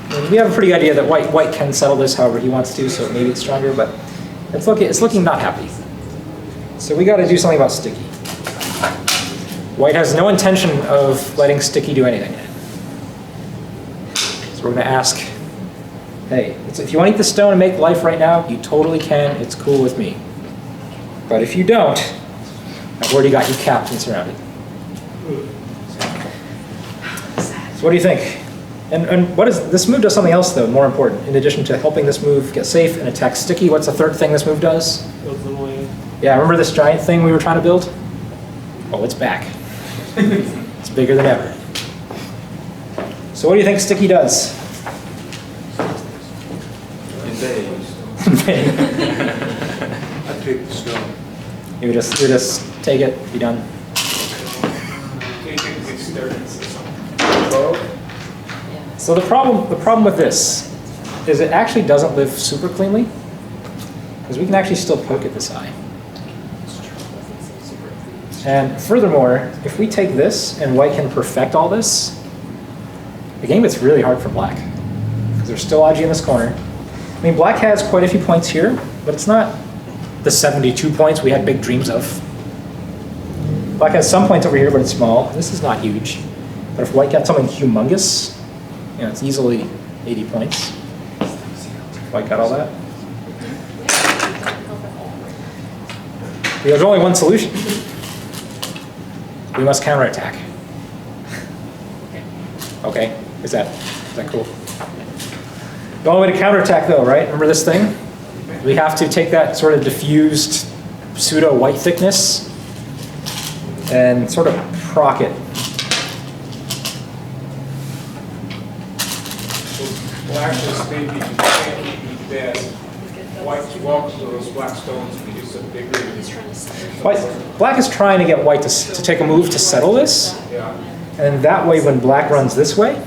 I mean, we have a pretty good idea that white can settle this however he wants to, so maybe it's stronger, but it's looking not happy. So we got to do something about sticky. White has no intention of letting sticky do anything. So we're going to ask, hey, if you want to eat the stone and make life right now, you totally can. It's cool with me. But if you don't, I've already got you capped and surrounded. So what do you think? And what is this move does something else though, more important. In addition to helping this move get safe and attack sticky, what's the third thing this move does? Yeah, remember this giant thing we were trying to build? Oh, it's back. It's bigger than ever. So what do you think sticky does? I'd take the stone. You just take it, be done. So the problem with this is it actually doesn't live super cleanly, because we can actually still poke at this eye. And furthermore, if we take this and white can perfect all this, the game gets really hard for black, because there's still Aji in this corner. I mean, black has quite a few points here, but it's not the 72 points we had big dreams of. Black has some points over here, but it's small. This is not huge. But if white got something humongous, you know, it's easily 80 points. White got all that. There's only one solution. We must counterattack. Okay, is that cool? The only way to counterattack though, right? Remember this thing? We have to take that sort of diffused pseudo white thickness and sort of proc it. Black is maybe can't be bad. White walks those black stones because of bigger. Black is trying to get white to take a move to settle this. Yeah. And that way, when black runs this way,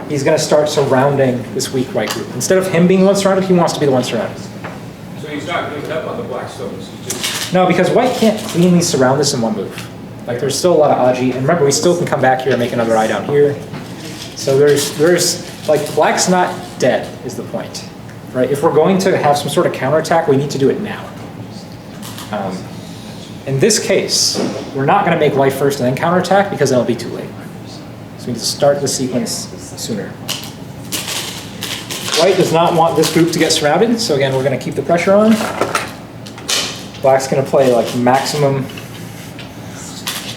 he's going to start surrounding this weak white group. Instead of him being the one surrounded, he wants to be the one surrounded. So he's not giving up on the black stones. He's just. No, because white can't cleanly surround this in one move. Like, there's still a lot of Aji. And remember, we still can come back here and make another eye down here. So there's like, black's not dead, is the point. Right? If we're going to have some sort of counterattack, we need to do it now. In this case, we're not going to make white first and then counterattack, because then it'll be too late. So we need to start the sequence sooner. White does not want this group to get surrounded, so again, we're going to keep the pressure on. Black's going to play like maximum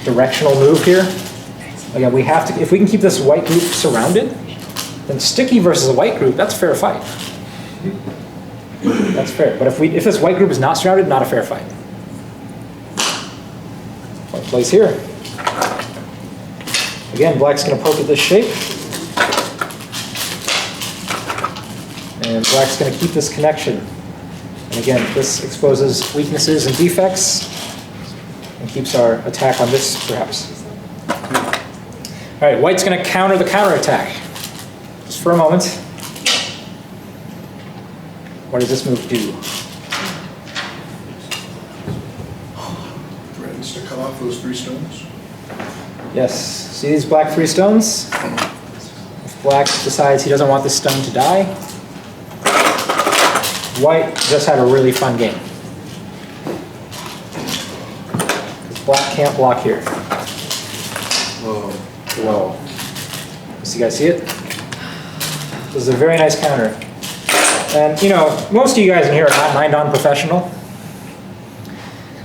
directional move here. Again, we have to, if we can keep this white group surrounded, then sticky versus a white group, that's a fair fight. That's fair. But if this white group is not surrounded, not a fair fight. White plays here. Again, black's going to poke at this shape. And black's going to keep this connection. And again, this exposes weaknesses and defects and keeps our attack on this, perhaps. All right, white's going to counter the counterattack. Just for a moment. What does this move do? Threatens to cut off those 3 stones. Yes. See these black 3 stones? If black decides he doesn't want this stone to die, white just had a really fun game. Black can't block here. Whoa. Whoa. So you guys see it? This is a very nice counter. And you know, most of you guys in here are not mind-on professional.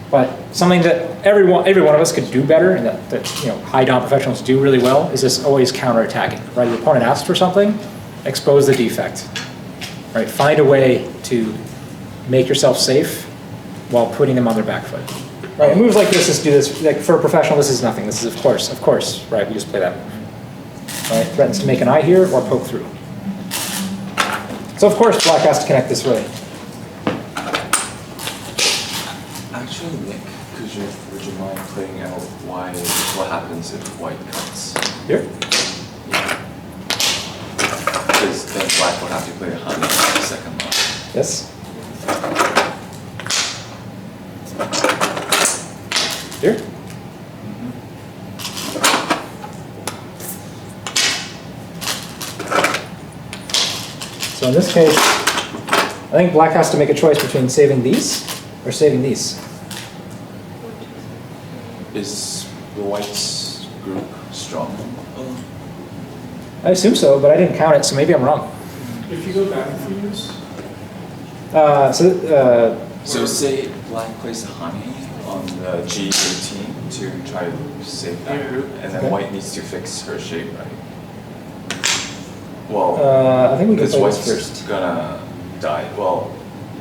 But something that every one of us could do better, and that you know, high-down professionals do really well, is just always counterattacking. Right? Your opponent asks for something, expose the defect. Right? Find a way to make yourself safe while putting them on their back foot. Right? Moves like this, just do this. Like for a professional, this is nothing. This is of course, right? We just play that move. Right? Threatens to make an eye here or poke through. So of course, black has to connect this way. Actually, Nick, would you mind playing out what happens if white cuts? Here. Because then black will have to play a honey in the second line. Yes. Here. So in this case, I think black has to make a choice between saving these or saving these. Is the white's group strong? I assume so, but I didn't count it, so maybe I'm wrong. If you go back a few years. So say black plays a honey on the G18 to try to save that group, and then Okay. white needs to fix her shape, right? Well, I think we can because play white's this first. gonna die. Well,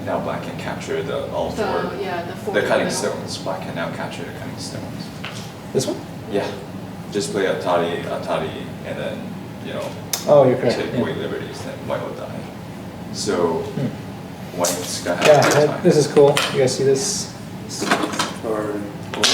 now black can capture all The, four. yeah, the 4. The cutting stones. Black can now capture the cutting stones. This one? Yeah. Just play Atari, and then, you know, Oh, you're correct. take Yeah. away liberties, then white will die. So, white's gonna have Yeah, to that- time. this is cool. You guys see this? Or, well,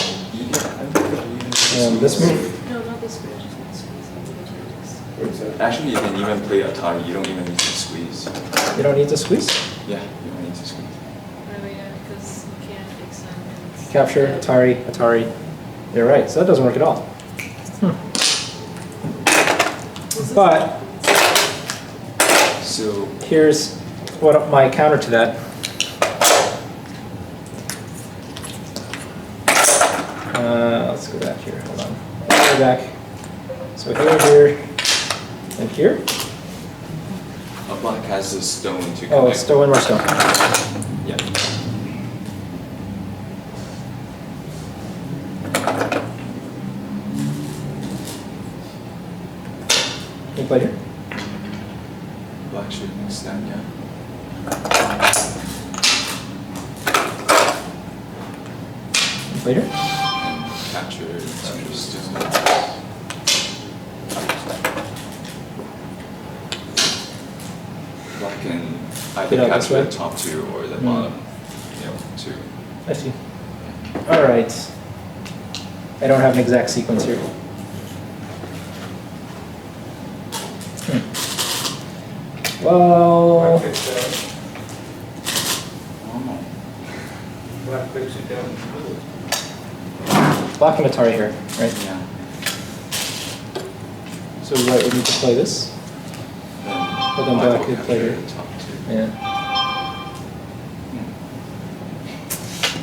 This move? No, not this bridge. This bridge. Actually, you can even play Atari. You don't even need to squeeze. You don't need to squeeze? Yeah, you don't need to squeeze. Oh, yeah, because you can't extend. Capture, Atari. You're right, so that doesn't work at all. But So here's what my counter to that. Let's go back here, hold on. Go back. So here, and here. Black has a stone to connect. Oh, still one more stone. Yeah. Can you play here? Black should extend, yeah. Can you play here? Capture stone. Black can either Get out this capture way? the top two or the bottom, two. I see. All right. I don't have an exact sequence here. Well, Black picks it down in the middle. Black and Atari here, right? Yeah. So white would need to play this. But then black could play here. the top two. Yeah.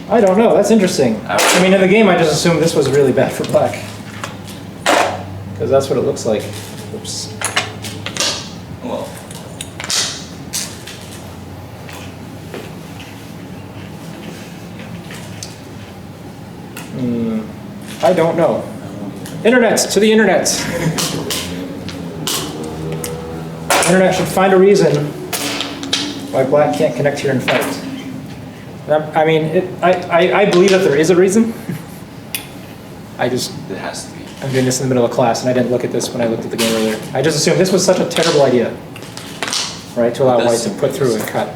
I don't know. That's interesting. I mean, in the game, I just assumed this was really bad for black. Because that's what it looks like. Oops. Well, I don't know. Internet, to the internet. Internet should find a reason why black can't connect here and fight. I mean, I believe that there is a reason. I just, it has to be. I'm doing this in the middle of class, and I didn't look at this when I looked at the game earlier. I just assumed this was such a terrible idea, right, to allow white to put through and cut.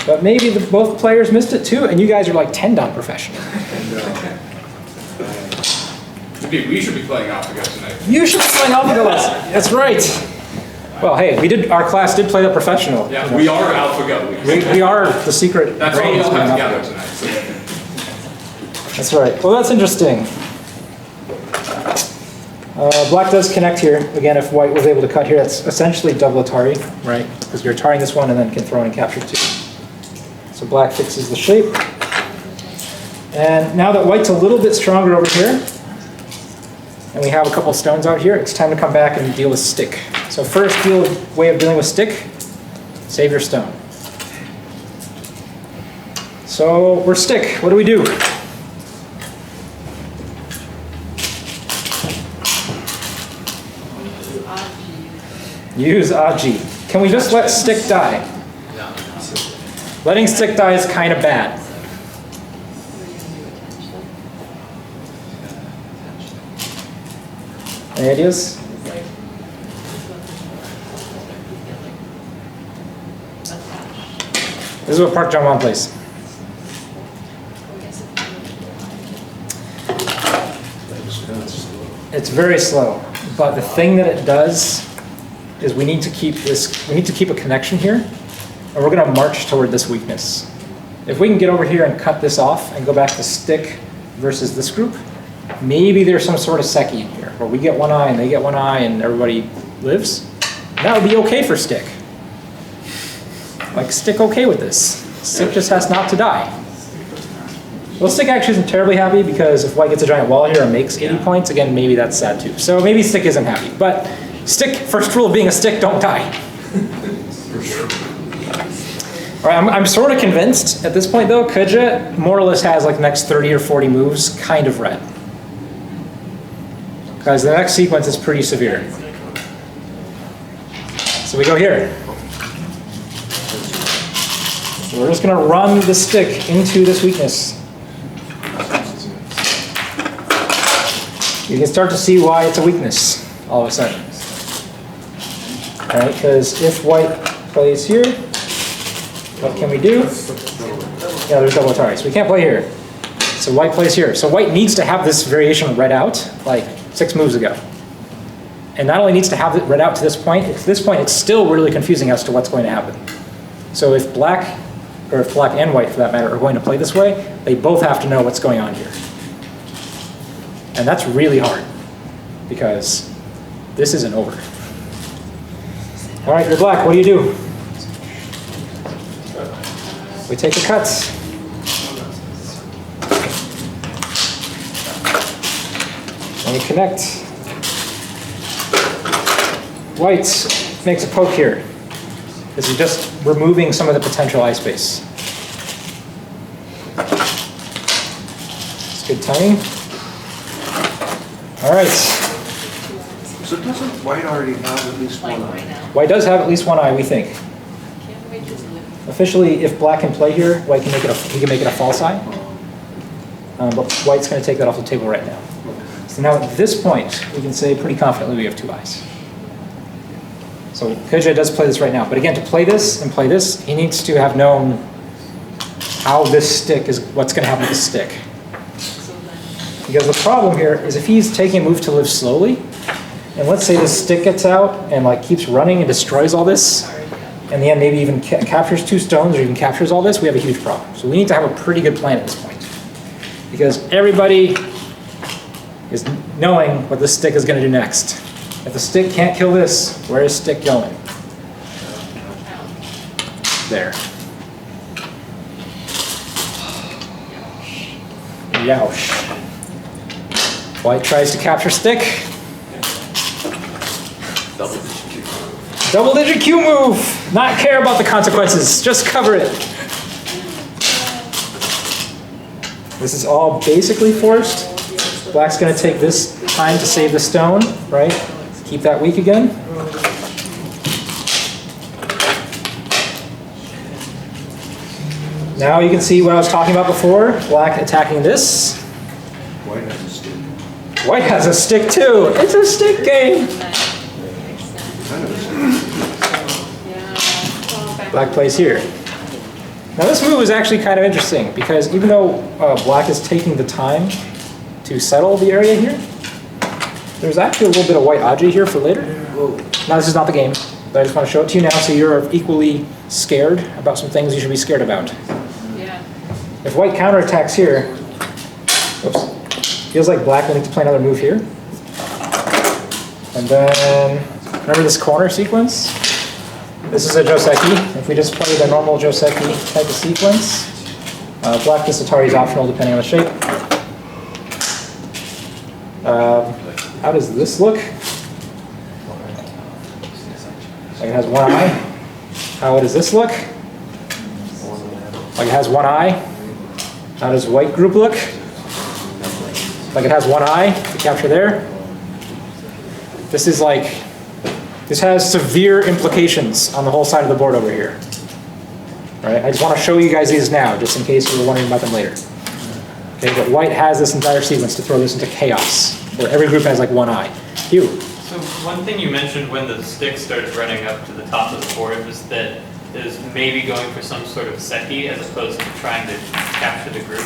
But maybe both players missed it too, and you guys are like 10 down professional. We should be playing Alpha tonight. You should be playing Alpha Go. That's right. Well, hey, our class did play the professional. Yeah, we are Alpha Go. We are the secret. That's why we all brains have behind together Alpha Go. tonight. That's right. Well, that's interesting. Black does connect here. Again, if white was able to cut here, that's essentially double Atari, right? Because you're Ataring this one and then can throw in and capture two. So black fixes the shape. And now that white's a little bit stronger over here, and we have a couple stones out here, it's time to come back and deal with stick. So first way of dealing with stick, save your stone. So we're stick. What do we do? Use Aji. Can we just let stick die? Letting stick die is kind of bad. Any ideas? This is what Park Jong-won plays. It's very slow, but the thing that it does is we need to keep a connection here, and we're gonna march toward this weakness. If we can get over here and cut this off and go back to stick versus this group, maybe there's some sort of Seki in here, where we get one eye and they get one eye and everybody lives. That would be okay for stick. Like, stick okay with this. Stick just has not to die. Well, stick actually isn't terribly happy because if white gets a giant wall here and makes 80 points, again, maybe that's sad too. So maybe stick isn't happy, but stick, first rule of being a stick, don't die. All right, I'm sort of convinced at this point though, Kuja more or less has like the next 30 or 40 moves kind of read. Because the next sequence is pretty severe. So we go here. So we're just gonna run the stick into this weakness. You can start to see why it's a weakness all of a sudden. All right, because if white plays here, what can we do? Yeah, there's double Atari, so we can't play here. So white plays here. So white needs to have this variation read out like 6 moves ago. and not only needs to have it read out to this point, at this point it's still really confusing as to what's going to happen. So if black, or if black and white for that matter, are going to play this way, they both have to know what's going on here. And that's really hard, because this isn't over. All right, you're black, what do you do? We take the cuts. And we connect. White makes a poke here. This is just removing some of the potential eye space. It's good timing. All right. So doesn't white already have at least Like one right eye? now. White does have at least one eye, we think. Can't wait to live. Officially, if black can play here, white can make it he can make it a false eye. But white's going to take that off the table right now. So now at this point, we can say pretty confidently we have two eyes. So Keja does play this right now. But again, to play this and play this, he needs to have known how this stick is, what's going to happen with the stick. So then, Because the problem here is if he's taking a move to live slowly, and let's say this stick gets out and like keeps running and destroys all this, and in the end maybe even captures 2 stones or even captures all this, we have a huge problem. So we need to have a pretty good plan at this point. Because everybody is knowing what this stick is going to do next. If the stick can't kill this, where is stick going? There. Youch. White tries to capture stick. Double digit Q move. Not care about the consequences. Just cover it. This is all basically forced. Black's going to take this time to save the stone, right? Keep that weak again. Now you can see what I was talking about before. Black attacking this. White has a stick. White has a stick too. It's a stick game. Kind of a stick. yeah, well, back. Black plays here. Now this move is actually kind of interesting because even though black is taking the time to settle the area here, there's actually a little bit of white aji here for later. Now this is not the game, but I just want to show it to you now so you're equally scared about some things you should be scared about. Yeah. If white counterattacks here, oops, feels like black will need to play another move here. And then, remember this corner sequence? This is a Joseki. If we just play the normal Joseki type of sequence, black Atari is optional depending on the shape. How does this look? Like it has one eye. How does this look? Like it has one eye. How does white group look? Like it has one eye to capture there. This is like, this has severe implications on the whole side of the board over here. Right? I just want to show you guys these now, just in case you were wondering about them later. Okay, but white has this entire sequence to throw this into chaos, where every group has like one eye. Hugh. So one thing you mentioned when the stick started running up to the top of the board was that it is maybe going for some sort of seki as opposed to trying to capture the group.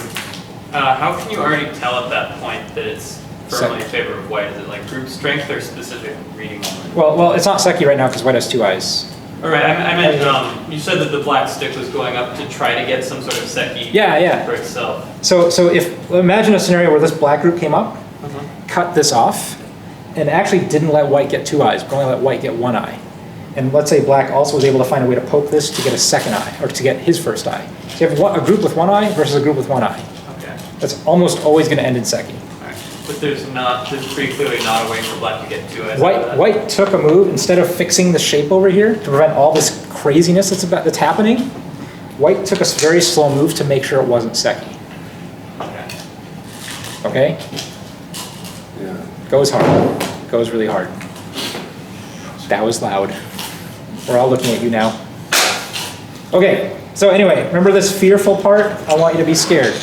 How can you already tell at that point that it's firmly in favor of white? Is it like group strength or specific reading moment? Well, it's not Seki right now because white has two eyes. All right, I meant you said that the black stick was going up to try to get some sort of seki Yeah. for itself. So if imagine a scenario where this black group came up, cut this off, and actually didn't let white get two eyes, but only let white get one eye. And let's say black also was able to find a way to poke this to get a second eye, or to get his first eye. So you have a group with one eye versus a group with one eye. Okay. That's almost always going to end in Seki. All right. But there's pretty clearly not a way for black to get two eyes. out of that. White took a move, instead of fixing the shape over here to prevent all this craziness that's happening, white took a very slow move to make sure it wasn't Seki. Okay? Yeah. Goes hard. Goes really hard. That was loud. We're all looking at you now. Okay, so anyway, remember this fearful part? I want you to be scared.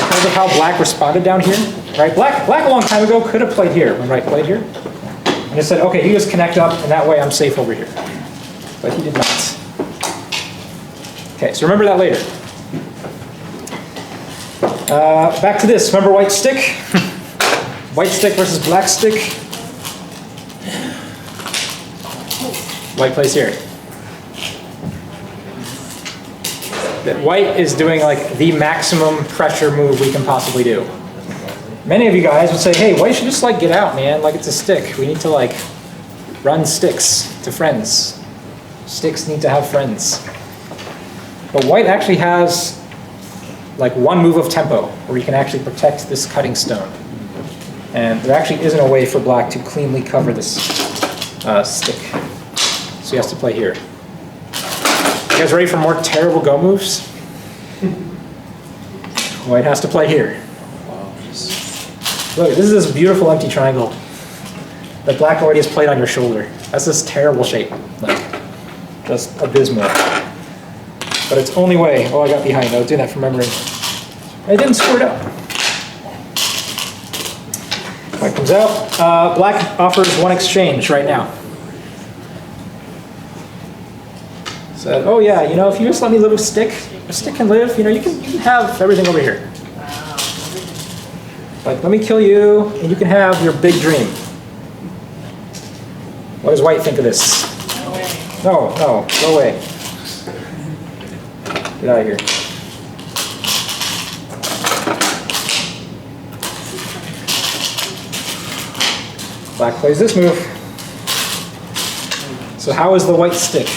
Because of how black responded down here, right? Black a long time ago could have played here when white played here. And it said, okay, you just connect up and that way I'm safe over here. But he did not. Okay, so remember that later. Back to this, remember white stick? White stick versus black stick. White plays here. That white is doing like the maximum pressure move we can possibly do. Many of you guys would say, hey, white should just like get out, man. Like it's a stick. We need to like run sticks to friends. Sticks need to have friends. But white actually has like one move of tempo where you can actually protect this cutting stone. And there actually isn't a way for black to cleanly cover this stick. So he has to play here. You guys ready for more terrible go moves? White has to play here. Look, this is this beautiful empty triangle that black already has played on your shoulder. That's this terrible shape. Like, just abysmal. But it's only way. Oh, I got behind. I was doing that from memory. I didn't screw it up. White comes out. Black offers one exchange right now. Said, oh yeah, you know, if you just let me live with stick, a stick can live. You know, you can have everything over here. Like, let me kill you, and you can have your big dream. What does white think of this? No, no, go away. Get out of here. Black plays this move. So how is the white stick?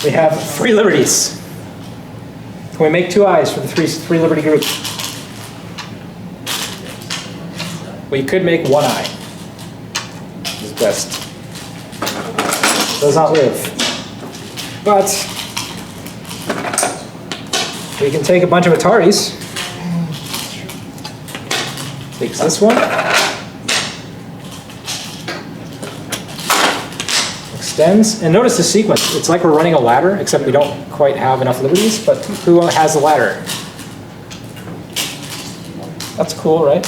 We have 3 liberties. Can we make 2 eyes for the three liberty group? We could make 1 eye. Is best. Does not live. But we can take a bunch of Ataris. Takes this one. Extends. And notice the sequence. It's like we're running a ladder, except we don't quite have enough liberties. But who has the ladder? That's cool, right?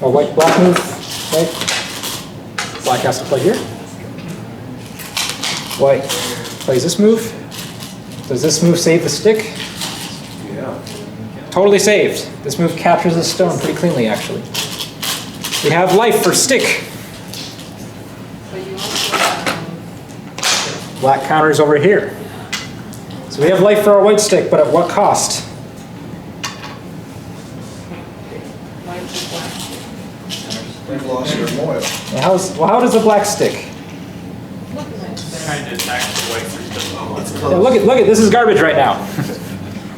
Oh, white, black move. Right? Black has to play here. White plays this move. Does this move save the stick? Yeah. Totally saved. This move captures the stone pretty cleanly, actually. We have life for stick. But you also have, Black counters over here. So we have life for our white stick, but at what cost? white to black. We've lost our moil. Well, how does the black stick? Look at that. Trying to attack the white for Yeah, look at this is garbage right now.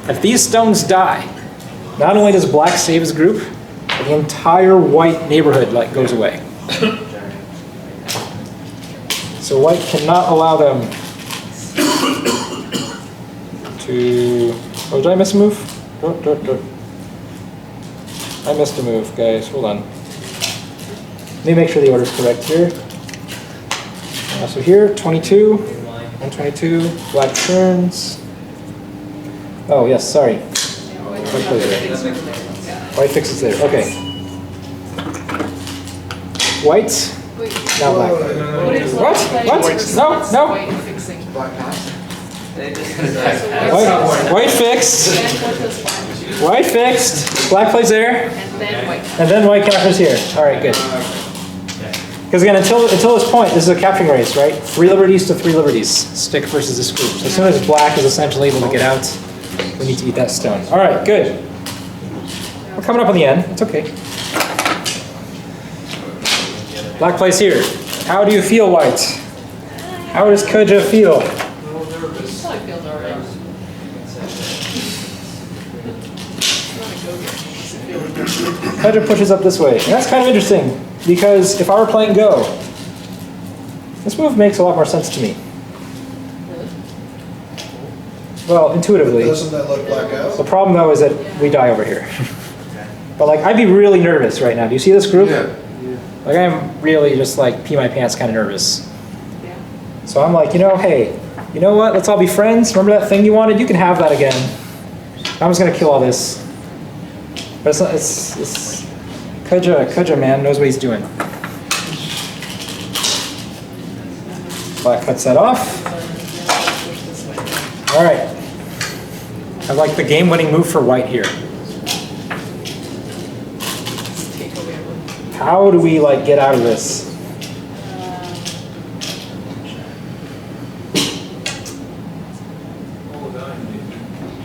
If these stones die, not only does black save his group, but the entire white neighborhood like goes away. So white cannot allow them to. Oh, did I miss a move? I missed a move, guys. Hold on. Let me make sure the order's correct here. So here, 22, 122, black turns. Oh yes, sorry. White plays there. White fixes there. Okay. White. Wait, Now black. what is What? white What? versus No, no. white fixing? Black pass? White fixed. Then what does black do? White fixed. Black plays there, And then white. and then white captures here. All right, good. Because again, until this point, this is a capturing race, right? 3 liberties to 3 liberties. Stick versus this group. So as soon as black is essentially able to get out, we need to eat that stone. All right, good. We're coming up on the end. It's okay. Black plays here. How do you feel, white? How does Koja feel? That's how I feel already. Koja pushes up this way. And that's kind of interesting, because if I were playing Go, this move makes a lot more sense to me. Really? Well, intuitively. Doesn't that let black The out? problem, though, is that we die over here. But like, I'd be really nervous right now. Do you see this group? Yeah. Like, I'm really just like pee my pants kind of nervous. Yeah. So I'm like, hey, you know what? Let's all be friends. Remember that thing you wanted? You can have that again. I'm just gonna kill all this. But it's not, it's Koja man knows what he's doing. Black cuts that off. All right. I like the game-winning move for white here. Take away one. How do we like get out of this? Hold on,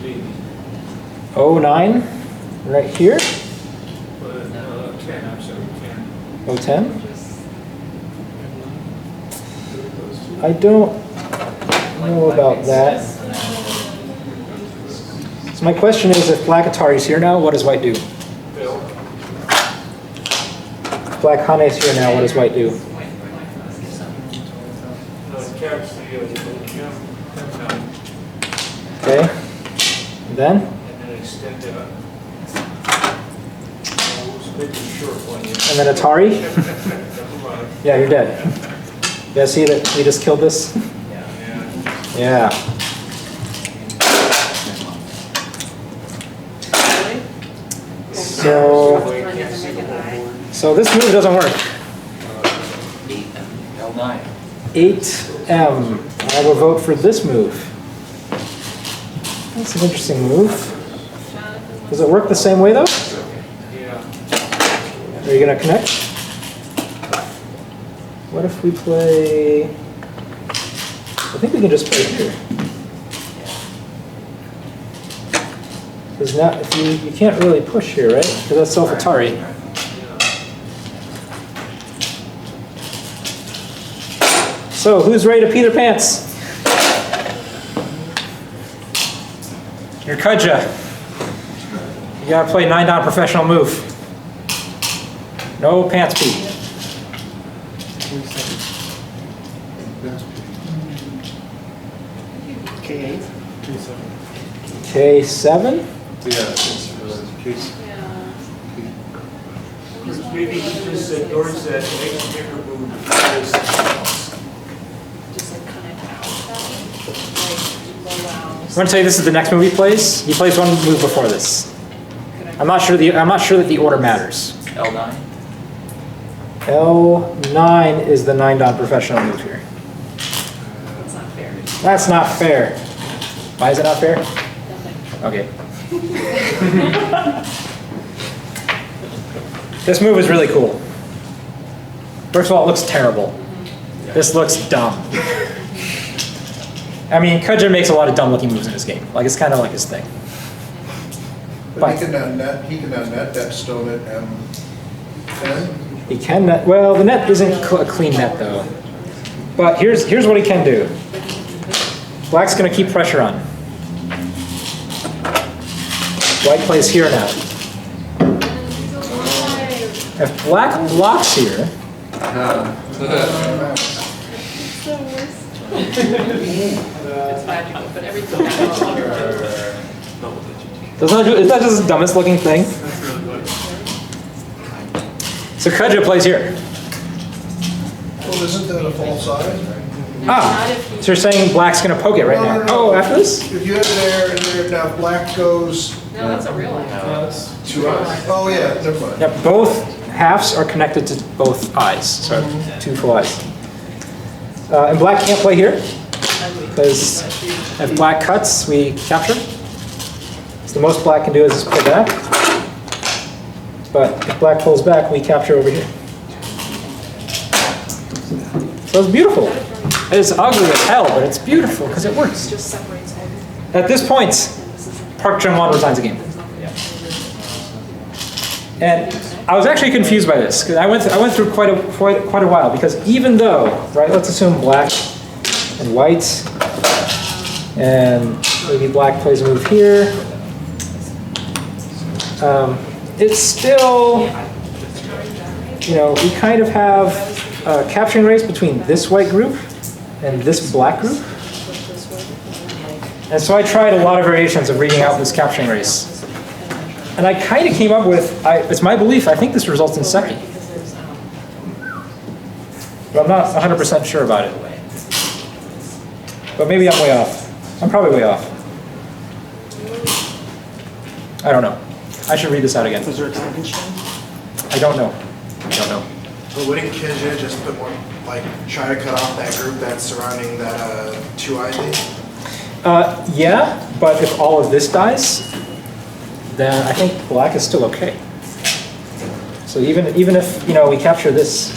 maybe. 09, right here. 10, I'm sorry, 10. 010. I don't know about that. So my question is, if black Atari's here now, what does white do? Bill? If black Hane's here now, what does white do? Catch the gem, Okay. And then? and then extend it up. Split the short one. And then Atari? Never mind. Yeah, you're dead. You guys see that we just killed this? Yeah. Yeah. So this move doesn't work. L9. 8M. I will vote for this move. That's an interesting move. Does it work the same way though? Yeah. Are you gonna connect? What if we play? I think we can just play here. Because now, if you can't really push here, right? Because that's self-Atari. So, who's ready to pee their pants? You're Kudja. You gotta play 9-down professional move. No pants pee. K8? K7? Yeah, it's case. Maybe he just ignores that, makes a bigger move. Just like connect out that way, like allow. I'm gonna tell you this is the next move he plays. He plays one move before this. I'm not sure that the order matters. L9. L9 is the 9-down professional move here. That's not fair. That's not fair. Why is it not fair? Okay. This move is really cool. First of all, it looks terrible. This looks dumb. I mean, Kudja makes a lot of dumb-looking moves in this game. Like, it's kind of like his thing. But he can now net that stone at M10. He can net, well, the net isn't a clean net though. But here's what he can do. Black's gonna keep pressure on. White plays here now. If black blocks here, It's magical, but everything happens. is that just the dumbest looking thing? So Kudja plays here. Well, isn't that a false size? Ah, so you're saying black's gonna poke it right No, now. no, no. Oh, after this? If you have there and there, now black goes, No, that's a real one. Two eyes. oh yeah, never mind. Yep, both halves are connected to both eyes, so 2 full eyes. And black can't play here, because if black cuts, we capture. So the most black can do is just pull back. But if black pulls back, we capture over here. So it's beautiful. It's ugly as hell, but it's beautiful because it works. Just separates all. At this point, Park Jung-won resigns the game. And I was actually confused by this because I went through quite a while, because even though, right, let's assume black and white, and maybe black plays a move here, it's still, you know, we kind of have a capturing race between this white group and this black group. And so I tried a lot of variations of reading out this capturing race. And I kind of came up with, it's my belief, I think this results in Seki. But I'm not 100% sure about it. But maybe I'm way off. I'm probably way off. I don't know. I should read this out again. Was there a time constraint? I don't know. I don't know. But wouldn't Kizha just put more, like, try to cut off that group that's surrounding that 2-eye thing? Yeah, but if all of this dies, then I think black is still okay. So even if, we capture this,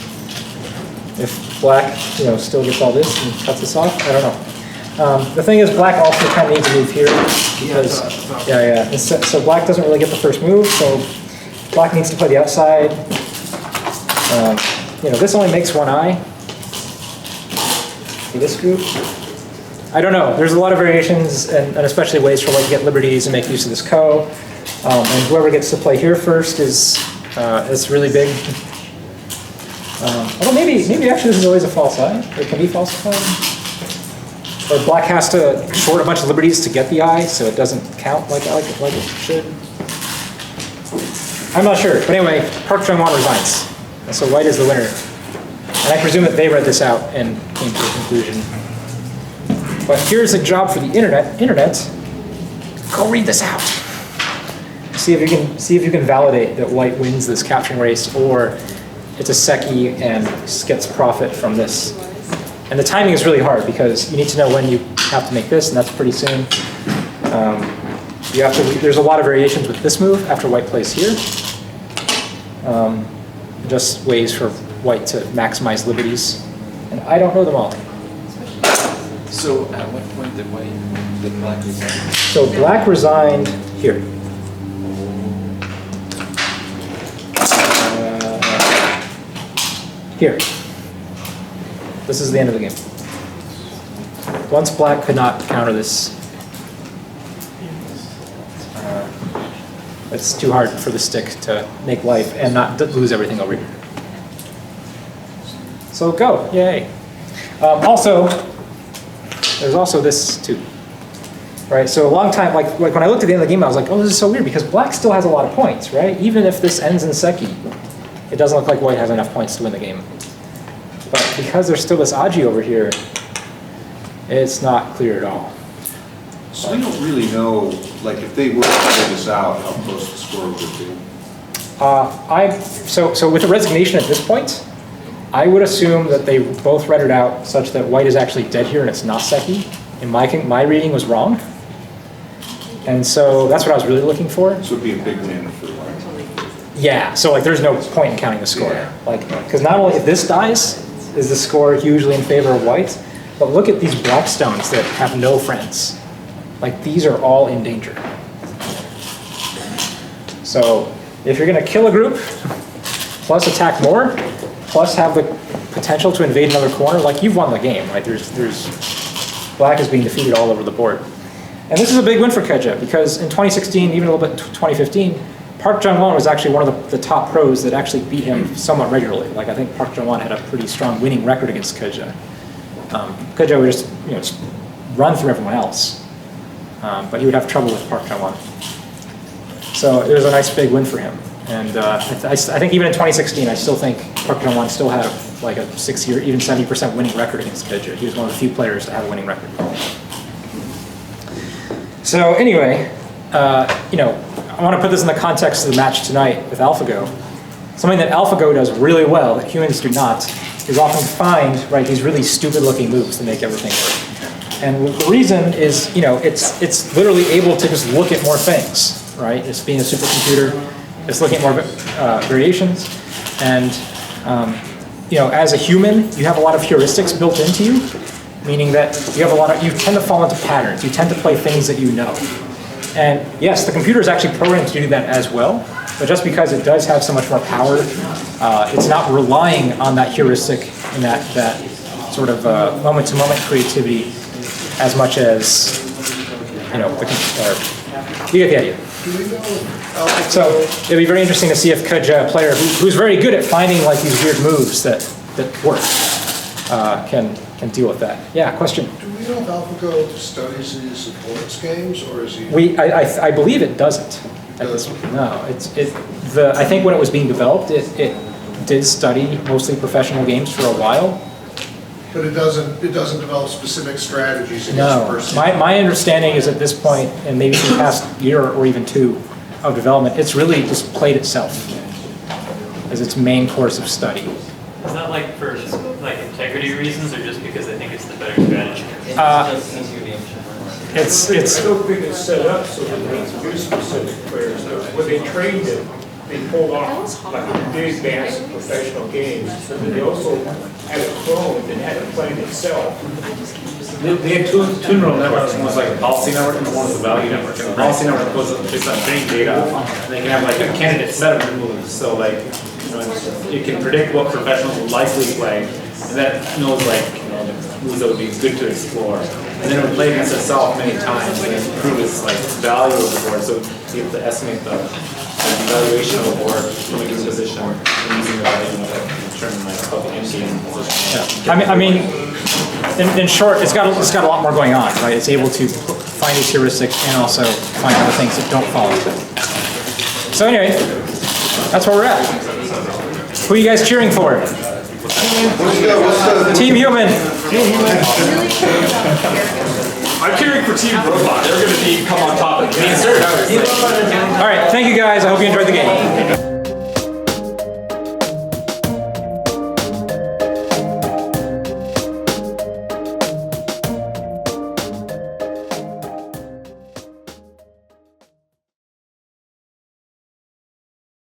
if black, still gets all this and cuts this off, I don't know. The thing is, black also kind of needs to move here because, yeah. And so black doesn't really get the first move, so black needs to play the outside. This only makes one eye. See this group? I don't know. There's a lot of variations and especially ways for white to get liberties and make use of this ko. And whoever gets to play here first is really big. Although maybe actually this is always a false eye. It can be falsified. Or black has to short a bunch of liberties to get the eye, so it doesn't count like it should. I'm not sure. But anyway, Park Chung-won resigns. And so white is the winner. And I presume that they read this out and came to a conclusion. But here's a job for the internet. Go read this out. See if you can validate that white wins this capturing race, or it's a Seki and gets profit from this. And the timing is really hard because you need to know when you have to make this, and that's pretty soon. There's a lot of variations with this move after white plays here. Just ways for white to maximize liberties, and I don't know them all. So at what point did black resign? So black resigned here. Here. This is the end of the game. Once black could not counter this, it's too hard for the stick to make life and not lose everything over here. So go, yay. Also, there's also this too, right? So a long time, like when I looked at the end of the game, I was like, oh, this is so weird because black still has a lot of points, right? Even if this ends in Seki, it doesn't look like white has enough points to win the game. But because there's still this Aji over here, it's not clear at all. So we don't really know, like if they were to figure this out, how close the score would be. So with the resignation at this point, I would assume that they both read it out such that white is actually dead here and it's not Seki. And my reading was wrong. And so that's what I was really looking for. This would be a big win for white. Yeah, so like there's no point in counting the score. Yeah. Because not only if this dies, is the score hugely in favor of white, but look at these black stones that have no friends. Like these are all in danger. So if you're gonna kill a group, plus attack more, plus have the potential to invade another corner, like you've won the game, right? There's black is being defeated all over the board. And this is a big win for Keja because in 2016, even a little bit in 2015, Park Jung-won was actually one of the top pros that actually beat him somewhat regularly. Like I think Park Jung-won had a pretty strong winning record against Keja. Keja would just run through everyone else, but he would have trouble with Park Jung-won. So it was a nice big win for him. And I think even in 2016, I still think Park Jung-won still had like a 6-year, even 70% winning record against Keja. He was one of the few players to have a winning record. So anyway, I want to put this in the context of the match tonight with AlphaGo. Something that AlphaGo does really well that humans do not is often find these really stupid-looking moves that make everything work. And the reason is, it's literally able to just look at more things, right? It's being a supercomputer. It's looking at more variations. And, as a human, you have a lot of heuristics built into you, meaning that you tend to fall into patterns. You tend to play things that you know. And yes, the computer is actually programmed to do that as well, but just because it does have so much more power, it's not relying on that heuristic and that sort of moment-to-moment creativity as much as, you get the idea. So it'll be very interesting to see if Keja, a player who's very good at finding like these weird moves that work, can deal with that. Yeah, question? Do we know if AlphaGo studies these supports games, or is he? I believe it doesn't. No, I think when it was being developed, it did study mostly professional games for a while. But it doesn't develop specific strategies against No, a person? my understanding is at this point, and maybe for the past year or even two of development, it's really just played itself as its main course of study. Is that like for like integrity reasons or just because I think it's the better strategy? It's I don't think it's set up so that they do specific players. When they trained it, they pulled off like big advanced professional games, but then they also had it cloned and had it playing itself. They had two neural networks, one was like a policy network and one was a value network. And the policy network was based on training data, and they can have like a candidate set of moves. So like, you know, it can predict what professionals will likely play, and that knows like, you know, moves that would be good to explore. And then it would play against itself many times and improve its like value of the board. So you have to estimate the evaluation of the board from a given position and using the value to determine like how the end game position. I mean, in short, it's got a lot more going on, right? It's able to find these heuristics and also find other things that don't fall into it. So anyway, that's where we're at. Who are you guys cheering for? Team Human. I'm cheering for Team Robot. They're going to come on top of the answer. All right, thank you guys. I hope you enjoyed the game.